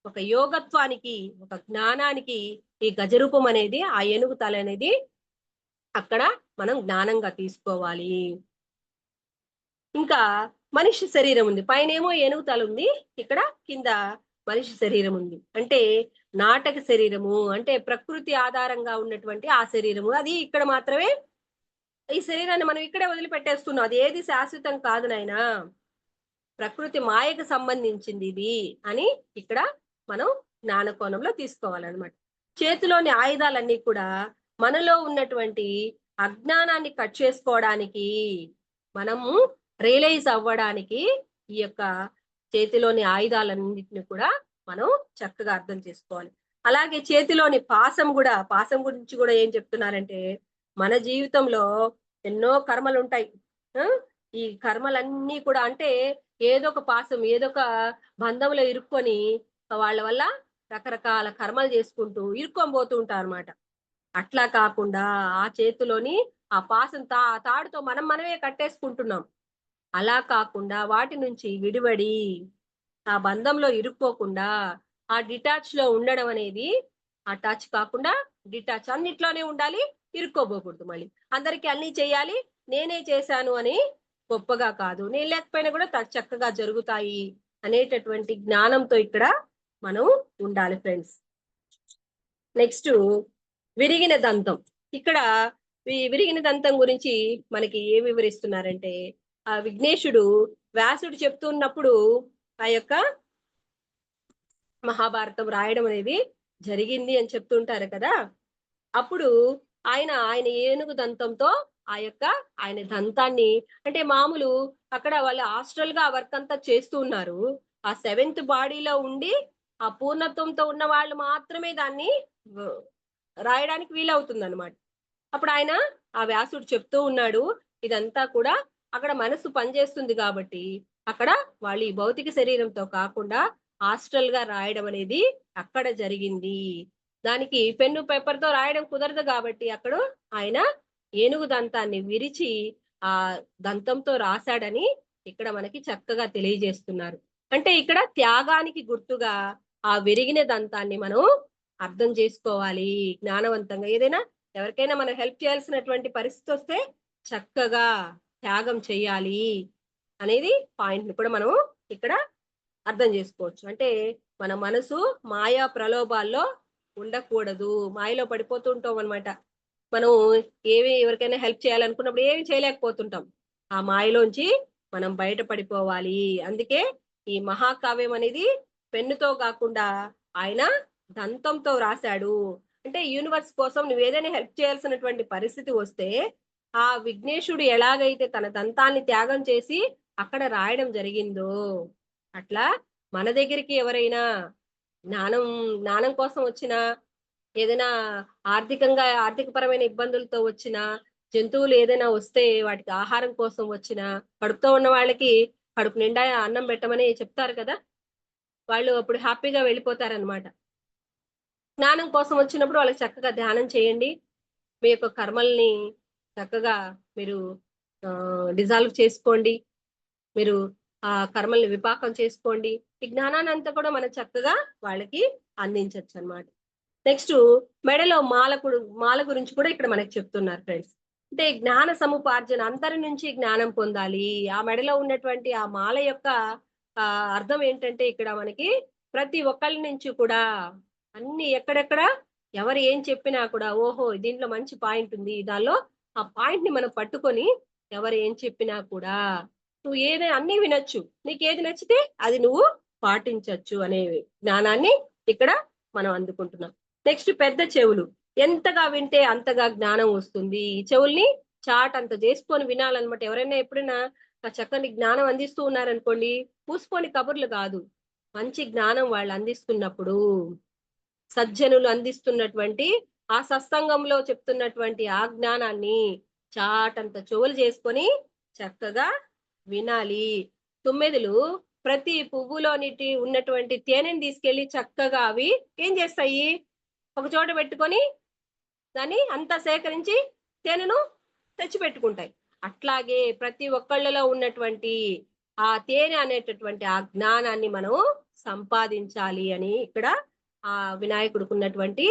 ఒక యోగత్వానికి, ఒక జ్ఞానానికి ఈ గజరూపం అనేది ఆ ఏనుగు తల అనేది అక్కడ మనం జ్ఞానంగా తీసుకోవాలి. ఇంకా మనిషి శరీరం ఉంది. పైనేమో ఏనుగు తల ఉంది. ఇక్కడ కింద మనిషి శరీరం ఉంది. అంటే నాటక శరీరము అంటే ప్రకృతి ఆధారంగా ఉన్నటువంటి ఆ శరీరము. అది ఇక్కడ మాత్రమే ఈ శరీరాన్ని మనం ఇక్కడే వదిలిపెట్టేస్తున్నాం. అది ఏది శాశ్వతం కాదు నాయనా. ప్రకృతి మాయకు సంబంధించింది ఇది అని ఇక్కడ మనం జ్ఞాన కోణంలో తీసుకోవాలన్నమాట. చేతిలోని ఆయుధాలన్నీ కూడా మనలో ఉన్నటువంటి అజ్ఞానాన్ని కట్ చేసుకోవడానికి, మనము రియలైజ్ అవ్వడానికి ఈ యొక్క చేతిలోని ఆయుధాలన్నిటిని కూడా మనం చక్కగా అర్థం చేసుకోవాలి. అలాగే చేతిలోని పాసం గురించి కూడా ఏం చెప్తున్నారంటే, మన జీవితంలో ఎన్నో కర్మలుంటాయి. ఆ! ఈ కర్మలన్నీ కూడా అంటే ఏదో ఒక పాసం, ఏదో ఒక బంధంలో ఇరుక్కొని వాళ్ళ వల్ల రకరకాల కర్మలు చేసుకుంటూ ఇరుక్కొని పోతూ ఉంటారన్నమాట. అట్లా కాకుండా ఆ చేతిలోని ఆ పాసం తాడుతో మనమే కట్టేసుకుంటున్నాం. అలా కాకుండా వాటి నుంచి విడివడి ఆ బంధంలో ఇరుక్కోకుండా ఆ డిటాచ్‌లో ఉండడం అనేది అటాచ్ కాకుండా డిటాచ్ అన్నిట్లోనే ఉండాలి. ఇరుక్కోబోకూడదు మళ్ళీ. అందరికి అన్నీ చేయాలి. నేనే చేశాను అని గొప్పగా కాదు. నేను లేకపోయినా కూడా చక్కగా జరుగుతాయి అనేటటువంటి జ్ఞానంతో ఇక్కడ మనం ఉండాలి ఫ్రెండ్స్. నెక్స్టు విరిగిన దంతం. ఇక్కడ విరిగిన దంతం గురించి మనకి ఏం వివరిస్తున్నారంటే, ఆ విఘ్నేశుడు వ్యాసుడు చెప్తున్నప్పుడు ఆ యొక్క మహాభారతం రాయడం అనేది జరిగింది అని చెప్తుంటారు కదా. అప్పుడు ఆయన ఏనుగు దంతంతో ఆయన దంతాన్ని, అంటే మామూలు అక్కడ వాళ్ళు హాస్టల్ గా వర్క్ అంతా చేస్తూ ఉన్నారు. ఆ సెవెంత్ బాడీలో ఉండి ఆ పూర్ణత్వంతో ఉన్న వాళ్ళు మాత్రమే దాన్ని రాయడానికి వీలవుతుంది అనమాట. అప్పుడు ఆ వ్యాసుడు చెప్తూ ఉన్నాడు, ఇదంతా కూడా అక్కడ మనసు పనిచేస్తుంది కాబట్టి అక్కడ వాళ్ళు ఈ భౌతిక శరీరంతో కాకుండా హాస్టల్ గా రాయడం అనేది అక్కడ జరిగింది. దానికి పెన్ను పేపర్ తో రాయడం కుదరదు కాబట్టి అక్కడ ఆయన ఏనుగు దంతాన్ని విరిచి ఆ దంతంతో రాశాడని ఇక్కడ మనకి చక్కగా తెలియజేస్తున్నారు. అంటే ఇక్కడ త్యాగానికి గుర్తుగా ఆ విరిగిన దంతాన్ని మనం అర్థం చేసుకోవాలి జ్ఞానవంతంగా. ఏదైనా ఎవరికైనా మనం హెల్ప్ చేయాల్సినటువంటి పరిస్థితి వస్తే చక్కగా త్యాగం చెయ్యాలి అనేది పాయింట్ ని కూడా మనం ఇక్కడ అర్థం చేసుకోవచ్చు. అంటే మన మనసు మాయా ప్రలోభాల్లో ఉండకూడదు. మాయలో పడిపోతూ ఉంటాం అనమాట. మనం ఎవరికైనా హెల్ప్ చేయాలనుకున్నప్పుడు ఏమి చేయలేకపోతుంటాం. ఆ మాయలోంచి మనం బయటపడిపోవాలి. అందుకే ఈ మహాకావ్యం అనేది పెన్నుతో కాకుండా ఆయన దంతంతో రాశాడు. అంటే యూనివర్స్ కోసం నువ్వు ఏదైనా హెల్ప్ చేయాల్సినటువంటి పరిస్థితి వస్తే ఆ విఘ్నేశుడు ఎలాగైతే తన దంతాన్ని త్యాగం చేసి అక్కడ రాయడం జరిగిందో, అట్లా మన దగ్గరికి ఎవరైనా జ్ఞానం కోసం వచ్చిన, ఏదైనా ఆర్థికపరమైన ఇబ్బందులతో వచ్చిన, జంతువులు ఏదైనా వస్తే వాటికి ఆహారం కోసం వచ్చిన, కడుపుతో ఉన్న వాళ్ళకి కడుపు నిండా అన్నం పెట్టమని చెప్తారు కదా. వాళ్ళు అప్పుడు హ్యాపీగా వెళ్ళిపోతారనమాట. జ్ఞానం కోసం వచ్చినప్పుడు వాళ్ళకి చక్కగా ధ్యానం చేయండి. మీ యొక్క కర్మల్ని చక్కగా మీరు డిజాల్వ్ చేసుకోండి. మీరు ఆ కర్మల్ని విపాకం చేసుకోండి. ఈ జ్ఞానాన్ని అంతా కూడా మనం చక్కగా వాళ్ళకి అందించవచ్చు అనమాట. నెక్స్ట్ మెడలో మాల గురించి కూడా ఇక్కడ మనకి చెప్తున్నారు ఫ్రెండ్స్. అంటే జ్ఞాన సముపార్జన, అందరి నుంచి జ్ఞానం పొందాలి. ఆ మెడలో ఉన్నటువంటి ఆ మాల యొక్క అర్థం ఏంటంటే ఇక్కడ మనకి ప్రతి ఒక్కరి నుంచి కూడా అన్ని ఎక్కడెక్కడ ఎవరు ఏం చెప్పినా కూడా ఓహో దీంట్లో మంచి పాయింట్ ఉంది, దానిలో ఆ పాయింట్ ని మనం పట్టుకొని ఎవరు ఏం చెప్పినా కూడా నువ్వు ఏదైనా అన్ని వినొచ్చు, నీకు ఏది నచ్చితే అది నువ్వు పాటించవచ్చు అనే జ్ఞానాన్ని ఇక్కడ మనం అందుకుంటున్నాం. నెక్స్ట్ పెద్ద చెవులు, ఎంతగా వింటే అంతగా జ్ఞానం వస్తుంది. ఈ చెవుల్ని చాట్ అంత చేసుకొని వినాలన్నమాట. ఎవరైనా ఎప్పుడైనా చక్కని జ్ఞానం అందిస్తూ ఉన్నారనుకోండి, పూసుకొని కబుర్లు కాదు, మంచి జ్ఞానం వాళ్ళు అందిస్తున్నప్పుడు, సజ్జనులు అందిస్తున్నటువంటి ఆ సత్సంగంలో చెప్తున్నటువంటి ఆ జ్ఞానాన్ని చాటంత చెవులు చేసుకొని చక్కగా వినాలి. తుమ్మెదలు ప్రతి పువ్వులోని ఉన్నటువంటి తేనెని తీసుకెళ్లి చక్కగా అవి ఏం చేస్తాయి, ఒక చోట పెట్టుకొని దాన్ని అంతా సేకరించి తేనెను తెచ్చిపెట్టుకుంటాయి. అట్లాగే ప్రతి ఒక్కళ్ళలో ఉన్నటువంటి ఆ తేనె అనేటటువంటి ఆ జ్ఞానాన్ని మనం సంపాదించాలి అని ఇక్కడ ఆ వినాయకుడికి ఉన్నటువంటి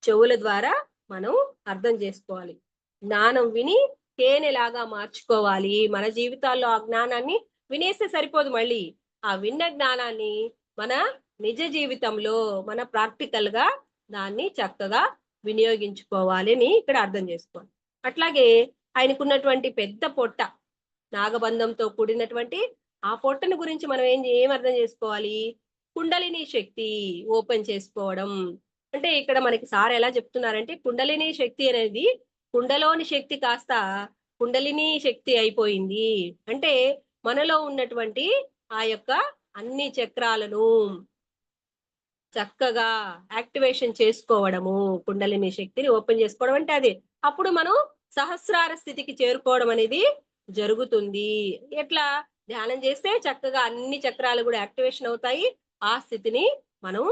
చెవుల ద్వారా మనం అర్థం చేసుకోవాలి. జ్ఞానం విని తేనెలాగా మార్చుకోవాలి. మన జీవితాల్లో ఆ జ్ఞానాన్ని వినేస్తే సరిపోదు, మళ్ళీ ఆ విన్న జ్ఞానాన్ని మన నిజ జీవితంలో మన ప్రాక్టికల్ గా దాన్ని చక్కగా వినియోగించుకోవాలి అని ఇక్కడ అర్థం చేసుకోవాలి. అట్లాగే ఆయనకున్నటువంటి పెద్ద పొట్ట, నాగబంధంతో కూడినటువంటి ఆ పొట్టను గురించి మనం ఏం అర్థం చేసుకోవాలి, కుండలిని శక్తి ఓపెన్ చేసుకోవడం. అంటే ఇక్కడ మనకి సార్ ఎలా చెప్తున్నారంటే కుండలిని శక్తి అనేది కుండలోని శక్తి కాస్త కుండలిని శక్తి అయిపోయింది. అంటే మనలో ఉన్నటువంటి ఆ యొక్క అన్ని చక్రాలను చక్కగా యాక్టివేషన్ చేసుకోవడము, కుండలిని శక్తిని ఓపెన్ చేసుకోవడం అంటే అదే. అప్పుడు మనం సహస్రార స్థితికి చేరుకోవడం అనేది జరుగుతుంది. ఎట్లా ధ్యానం చేస్తే చక్కగా అన్ని చక్రాలు కూడా యాక్టివేషన్ అవుతాయి. ఆ స్థితిని మనం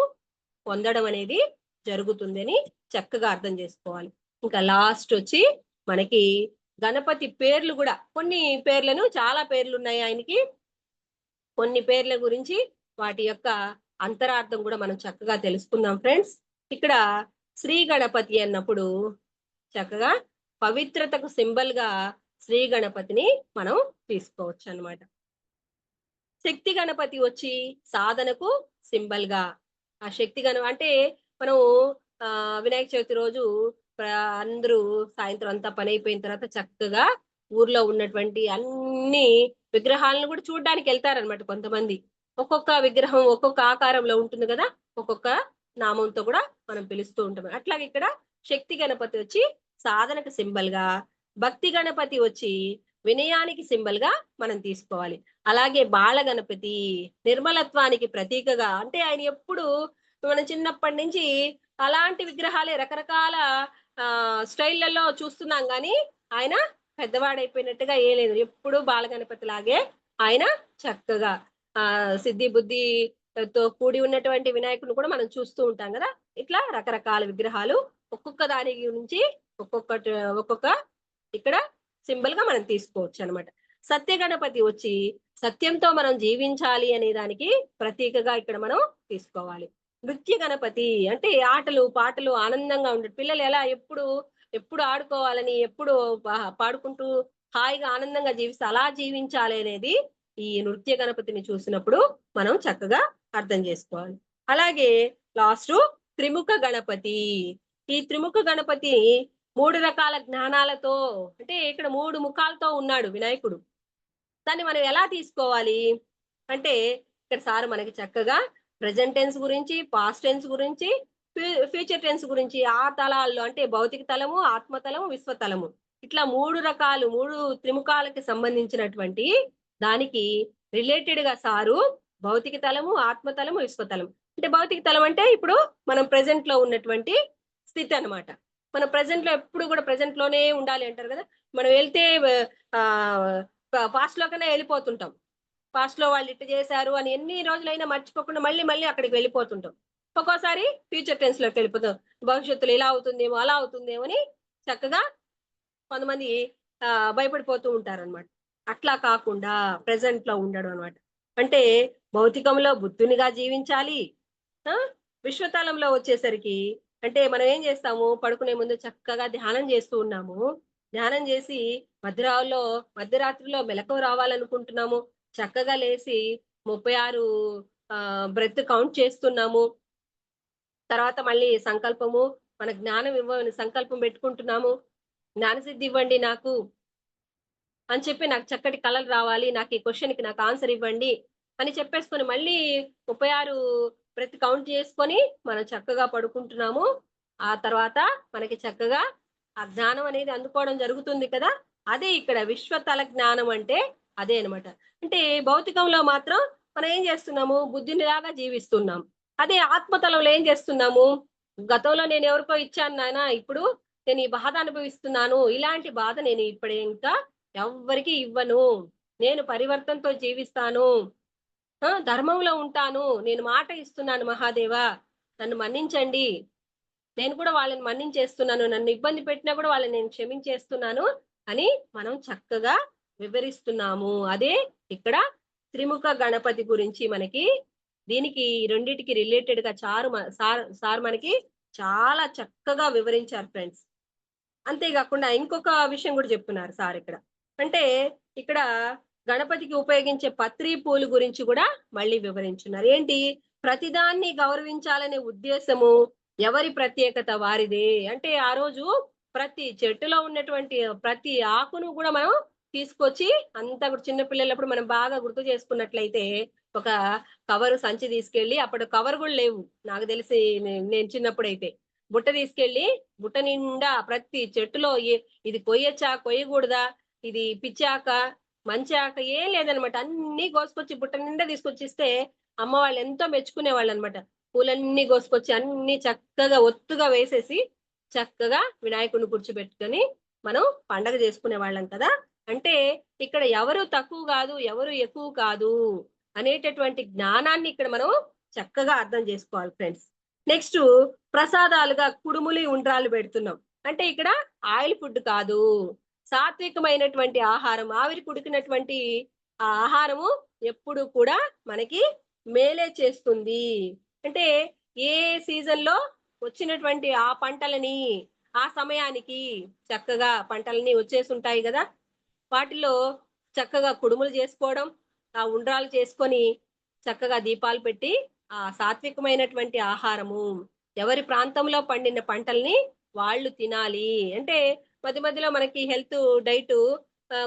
పొందడం అనేది జరుగుతుంది అని చక్కగా అర్థం చేసుకోవాలి. ఇంకా లాస్ట్ వచ్చి మనకి గణపతి పేర్లు కూడా, కొన్ని పేర్లను, చాలా పేర్లు ఉన్నాయి ఆయనకి, కొన్ని పేర్ల గురించి వాటి యొక్క అంతరార్థం కూడా మనం చక్కగా తెలుసుకుందాం ఫ్రెండ్స్. ఇక్కడ శ్రీ గణపతి అన్నప్పుడు చక్కగా పవిత్రతకు సింబల్ గా శ్రీ గణపతిని మనం తీసుకోవచ్చు అన్నమాట. శక్తి గణపతి వచ్చి సాధనకు సింబల్ గా, ఆ శక్తి అంటే మనం వినాయక చవితి రోజు అందరూ సాయంత్రం అంతా పని అయిపోయిన తర్వాత చక్కగా ఊర్లో ఉన్నటువంటి అన్ని విగ్రహాలను కూడా చూడడానికి వెళ్తారనమాట కొంతమంది. ఒక్కొక్క విగ్రహం ఒక్కొక్క ఆకారంలో ఉంటుంది కదా, ఒక్కొక్క నామంతో కూడా మనం పిలుస్తూ ఉంటాం. అట్లాగే ఇక్కడ శక్తి గణపతి వచ్చి సాధనకు సింబల్ గా, భక్తి గణపతి వచ్చి వినయానికి సింబల్ గా మనం తీసుకోవాలి. అలాగే బాల గణపతి నిర్మలత్వానికి ప్రతీకగా, అంటే ఆయన ఎప్పుడు మనం చిన్నప్పటి నుంచి అలాంటి విగ్రహాలే రకరకాల స్టైళ్లలో చూస్తున్నాం గాని ఆయన పెద్దవాడైపోయినట్టుగా ఏ లేదు. ఎప్పుడు బాల గణపతి లాగే ఆయన చక్కగా సిద్ధి బుద్ధితో కూడి ఉన్నటువంటి వినాయకుడిని కూడా మనం చూస్తూ ఉంటాం కదా. ఇట్లా రకరకాల విగ్రహాలు ఒక్కొక్క దాని గురించి ఒక్కొక్క ఇక్కడ సింబల్ గా మనం తీసుకోవచ్చు అనమాట. సత్య గణపతి వచ్చి సత్యంతో మనం జీవించాలి అనే దానికి ప్రతీకగా ఇక్కడ మనం తీసుకోవాలి. నృత్య గణపతి అంటే ఆటలు పాటలు ఆనందంగా ఉండే పిల్లలు ఎలా ఎప్పుడు ఆడుకోవాలని, ఎప్పుడు పాడుకుంటూ హాయిగా ఆనందంగా జీవిస్తే అలా జీవించాలి అనేది ఈ నృత్య గణపతిని చూసినప్పుడు మనం చక్కగా అర్థం చేసుకోవాలి. అలాగే లాస్ట్ త్రిముఖ గణపతి. ఈ త్రిముఖ గణపతి 3 రకాల జ్ఞానాలతో, అంటే ఇక్కడ 3 ముఖాలతో ఉన్నాడు వినాయకుడు. దాన్ని మనం ఎలా తీసుకోవాలి అంటే ఇక్కడ సార్ మనకి చక్కగా ప్రెజెంట్ టెన్స్ గురించి, పాస్ట్ టెన్స్ గురించి, ఫ్యూచర్ టెన్స్ గురించి ఆ తలాల్లో, అంటే భౌతిక తలము, ఆత్మతలము, విశ్వతలము, ఇట్లా 3 రకాలు 3 త్రిముఖాలకి సంబంధించినటువంటి దానికి రిలేటెడ్ గా సారు భౌతిక తలము, ఆత్మతలము, విశ్వతలం. అంటే భౌతిక తలం అంటే ఇప్పుడు మనం ప్రెసెంట్ లో ఉన్నటువంటి స్థితి అన్నమాట. మనం ప్రెసెంట్ లో ఎప్పుడు కూడా ప్రెసెంట్ లోనే ఉండాలి అంటారు కదా. మనం వెళ్తే పాస్ట్ లోకనే వెళ్ళిపోతుంటాం. పాస్ట్ లో వాళ్ళు ఇట్లా చేశారు అని ఎన్ని రోజులైనా మర్చిపోకుండా మళ్ళీ మళ్ళీ అక్కడికి వెళ్ళిపోతుంటాం. ఒక్కోసారి ఫ్యూచర్ టెన్స్ లోకి వెళ్ళిపోతాం. భవిష్యత్తులో ఇలా అవుతుందేమో, అలా అవుతుందేమో అని చక్కగా కొంతమంది భయపడిపోతూ ఉంటారనమాట. అట్లా కాకుండా ప్రెసెంట్ లో ఉండడం అనమాట. అంటే భౌతికంలో బుద్ధునిగా జీవించాలి. విశ్వతలంలో వచ్చేసరికి అంటే మనం ఏం చేస్తాము, పడుకునే ముందు చక్కగా ధ్యానం చేస్తూ ఉన్నాము. ధ్యానం చేసి మధ్యరాత్రిలో మెలకువ రావాలనుకుంటున్నాము. చక్కగా లేసి 36 బ్రెత్ కౌంట్ చేస్తున్నాము. తర్వాత మళ్ళీ సంకల్పము, మన జ్ఞానం ఇవ్వని సంకల్పం పెట్టుకుంటున్నాము. జ్ఞానసిద్ధి ఇవ్వండి నాకు అని చెప్పి, నాకు చక్కటి కళలు రావాలి, నాకు ఈ క్వశ్చన్‌కి నాకు ఆన్సర్ ఇవ్వండి అని చెప్పేసుకొని మళ్ళీ 36 బ్రెత్ కౌంట్ చేసుకొని మనం చక్కగా పడుకుంటున్నాము. ఆ తర్వాత మనకి చక్కగా ఆ జ్ఞానం అనేది అందుకోవడం జరుగుతుంది కదా. అదే ఇక్కడ విశ్వతల జ్ఞానం అంటే అదే అన్నమాట. అంటే భౌతికంలో మాత్రం మనం ఏం చేస్తున్నాము, బుద్ధినిలాగా జీవిస్తున్నాం. అదే ఆత్మతలంలో ఏం చేస్తున్నాము, గతంలో నేను ఎవరికో ఇచ్చాను నాయన, ఇప్పుడు నేను ఈ బాధ అనుభవిస్తున్నాను. ఇలాంటి బాధ నేను ఇప్పుడు ఇంకా ఎవ్వరికీ ఇవ్వను. నేను పరివర్తనతో జీవిస్తాను. ధర్మంలో ఉంటాను. నేను మాట ఇస్తున్నాను మహాదేవా, నన్ను మన్నించండి. నేను కూడా వాళ్ళని మన్నించేస్తున్నాను. నన్ను ఇబ్బంది పెట్టినా కూడా వాళ్ళని నేను క్షమించేస్తున్నాను అని మనం చక్కగా వివరిస్తున్నాము. అదే ఇక్కడ త్రిముఖ గణపతి గురించి మనకి, దీనికి రెండిటికి రిలేటెడ్ గా సార్ మనకి చాలా చక్కగా వివరించారు ఫ్రెండ్స్. అంతేకాకుండా ఇంకొక విషయం కూడా చెప్తున్నారు సార్ ఇక్కడ. అంటే ఇక్కడ గణపతికి ఉపయోగించే పత్రి పూలు గురించి కూడా మళ్ళీ వివరించున్నారు. ఏంటి, ప్రతిదాన్ని గౌరవించాలనే ఉద్దేశము ఎవరి ప్రత్యేకత వారిదే. అంటే ఆ రోజు ప్రతి చెట్టులో ఉన్నటువంటి ప్రతి ఆకును కూడా మనం తీసుకొచ్చి అంతా కూడా చిన్న పిల్లలప్పుడు మనం బాగా గుర్తు చేసుకున్నట్లయితే ఒక కవరు సంచి తీసుకెళ్లి, అప్పుడు కవర్ కూడా లేవు నాకు తెలిసి, నేను చిన్నప్పుడైతే బుట్ట తీసుకెళ్లి బుట్ట నిండా ప్రతి చెట్టులో ఇది కొయ్యొచ్చా కొయ్యకూడదా, ఇది పిచ్చాక మంచి ఆక ఏం లేదనమాట. అన్ని కోసుకొచ్చి బుట్ట నిండా తీసుకొచ్చిస్తే అమ్మ వాళ్ళు ఎంతో మెచ్చుకునే వాళ్ళు అనమాట. పూలన్నీ కోసుకొచ్చి అన్ని చక్కగా ఒత్తుగా వేసేసి చక్కగా వినాయకుడిని కూర్చోబెట్టుకొని మనం పండగ చేసుకునే వాళ్ళం కదా. అంటే ఇక్కడ ఎవరు తక్కువ కాదు, ఎవరు ఎక్కువ కాదు అనేటటువంటి జ్ఞానాన్ని ఇక్కడ మనం చక్కగా అర్థం చేసుకోవాలి ఫ్రెండ్స్. నెక్స్ట్ ప్రసాదాలుగా కుడుములు, ఉండ్రాలు పెడుతున్నాం. అంటే ఇక్కడ ఆయిల్ ఫుడ్ కాదు, సాత్వికమైనటువంటి ఆహారం, ఆవిరి కుడికినటువంటి ఆ ఆహారము ఎప్పుడు కూడా మనకి మేలే చేస్తుంది. అంటే ఏ సీజన్ లో వచ్చినటువంటి ఆ పంటలని ఆ సమయానికి చక్కగా పంటలని వచ్చేసి ఉంటాయి కదా, వాటిలో చక్కగా కుడుములు చేసుకోవడం, ఆ ఉండ్రాలు చేసుకొని చక్కగా దీపాలు పెట్టి ఆ సాత్వికమైనటువంటి ఆహారము, ఎవరి ప్రాంతంలో పండిన పంటల్ని వాళ్ళు తినాలి. అంటే మధ్య మధ్యలో మనకి హెల్త్ డైట్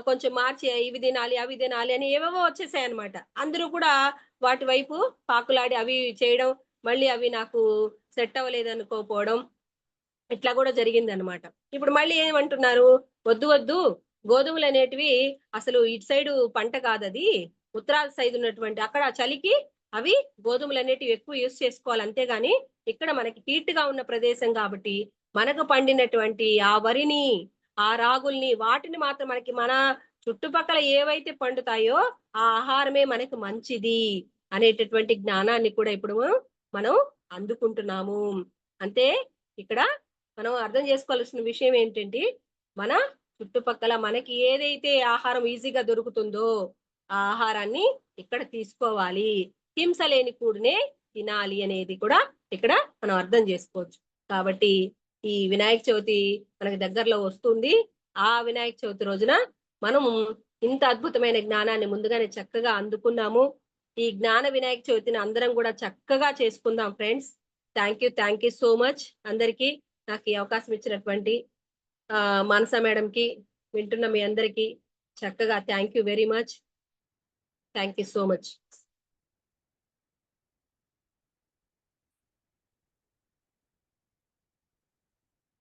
కొంచెం మార్చి ఇవి తినాలి అవి తినాలి అని ఏవేవో వచ్చేసాయి అనమాట. అందరూ కూడా వాటి వైపు పాకులాడి అవి చేయడం, మళ్ళీ అవి నాకు సెట్ అవ్వలేదు అనుకోపోవడం, ఇట్లా కూడా జరిగిందనమాట. ఇప్పుడు మళ్ళీ ఏమంటున్నారు, వద్దు వద్దు గోధుమలు అనేటివి అసలు ఇటు సైడు పంట కాదది, ఉత్తరాది సైడ్ ఉన్నటువంటి అక్కడ చలికి అవి గోధుమలు అనేటివి ఎక్కువ యూస్ చేసుకోవాలి, అంతేగాని ఇక్కడ మనకి హీట్ గా ఉన్న ప్రదేశం కాబట్టి మనకు పండినటువంటి ఆ వరిని, ఆ రాగుల్ని, వాటిని మాత్రం మనకి మన చుట్టుపక్కల ఏవైతే పండుతాయో ఆ ఆహారమే మనకు మంచిది అనేటటువంటి జ్ఞానాన్ని కూడా ఇప్పుడు మనం అందుకుంటున్నాము. అంటే ఇక్కడ మనం అర్థం చేసుకోవాల్సిన విషయం ఏంటంటే, మన చుట్టుపక్కల మనకి ఏదైతే ఆహారం ఈజీగా దొరుకుతుందో ఆ ఆహారాన్ని ఇక్కడ తీసుకోవాలి, హింస లేని కూడినే తినాలి అనేది కూడా ఇక్కడ మనం అర్థం చేసుకోవచ్చు. కాబట్టి ఈ వినాయక చవితి మనకి దగ్గరలో వస్తుంది. ఆ వినాయక చవితి రోజున మనము ఇంత అద్భుతమైన జ్ఞానాన్ని ముందుగానే చక్కగా అందుకున్నాము. ఈ జ్ఞాన వినాయక చవితిని అందరం కూడా చక్కగా చేసుకుందాం friends. Thank you so much అందరికీ. నాకు ఈ అవకాశం ఇచ్చినటువంటి మానస మేడంకి, వింటున్న మీ అందరికీ చక్కగా thank you very much. Thank you so much.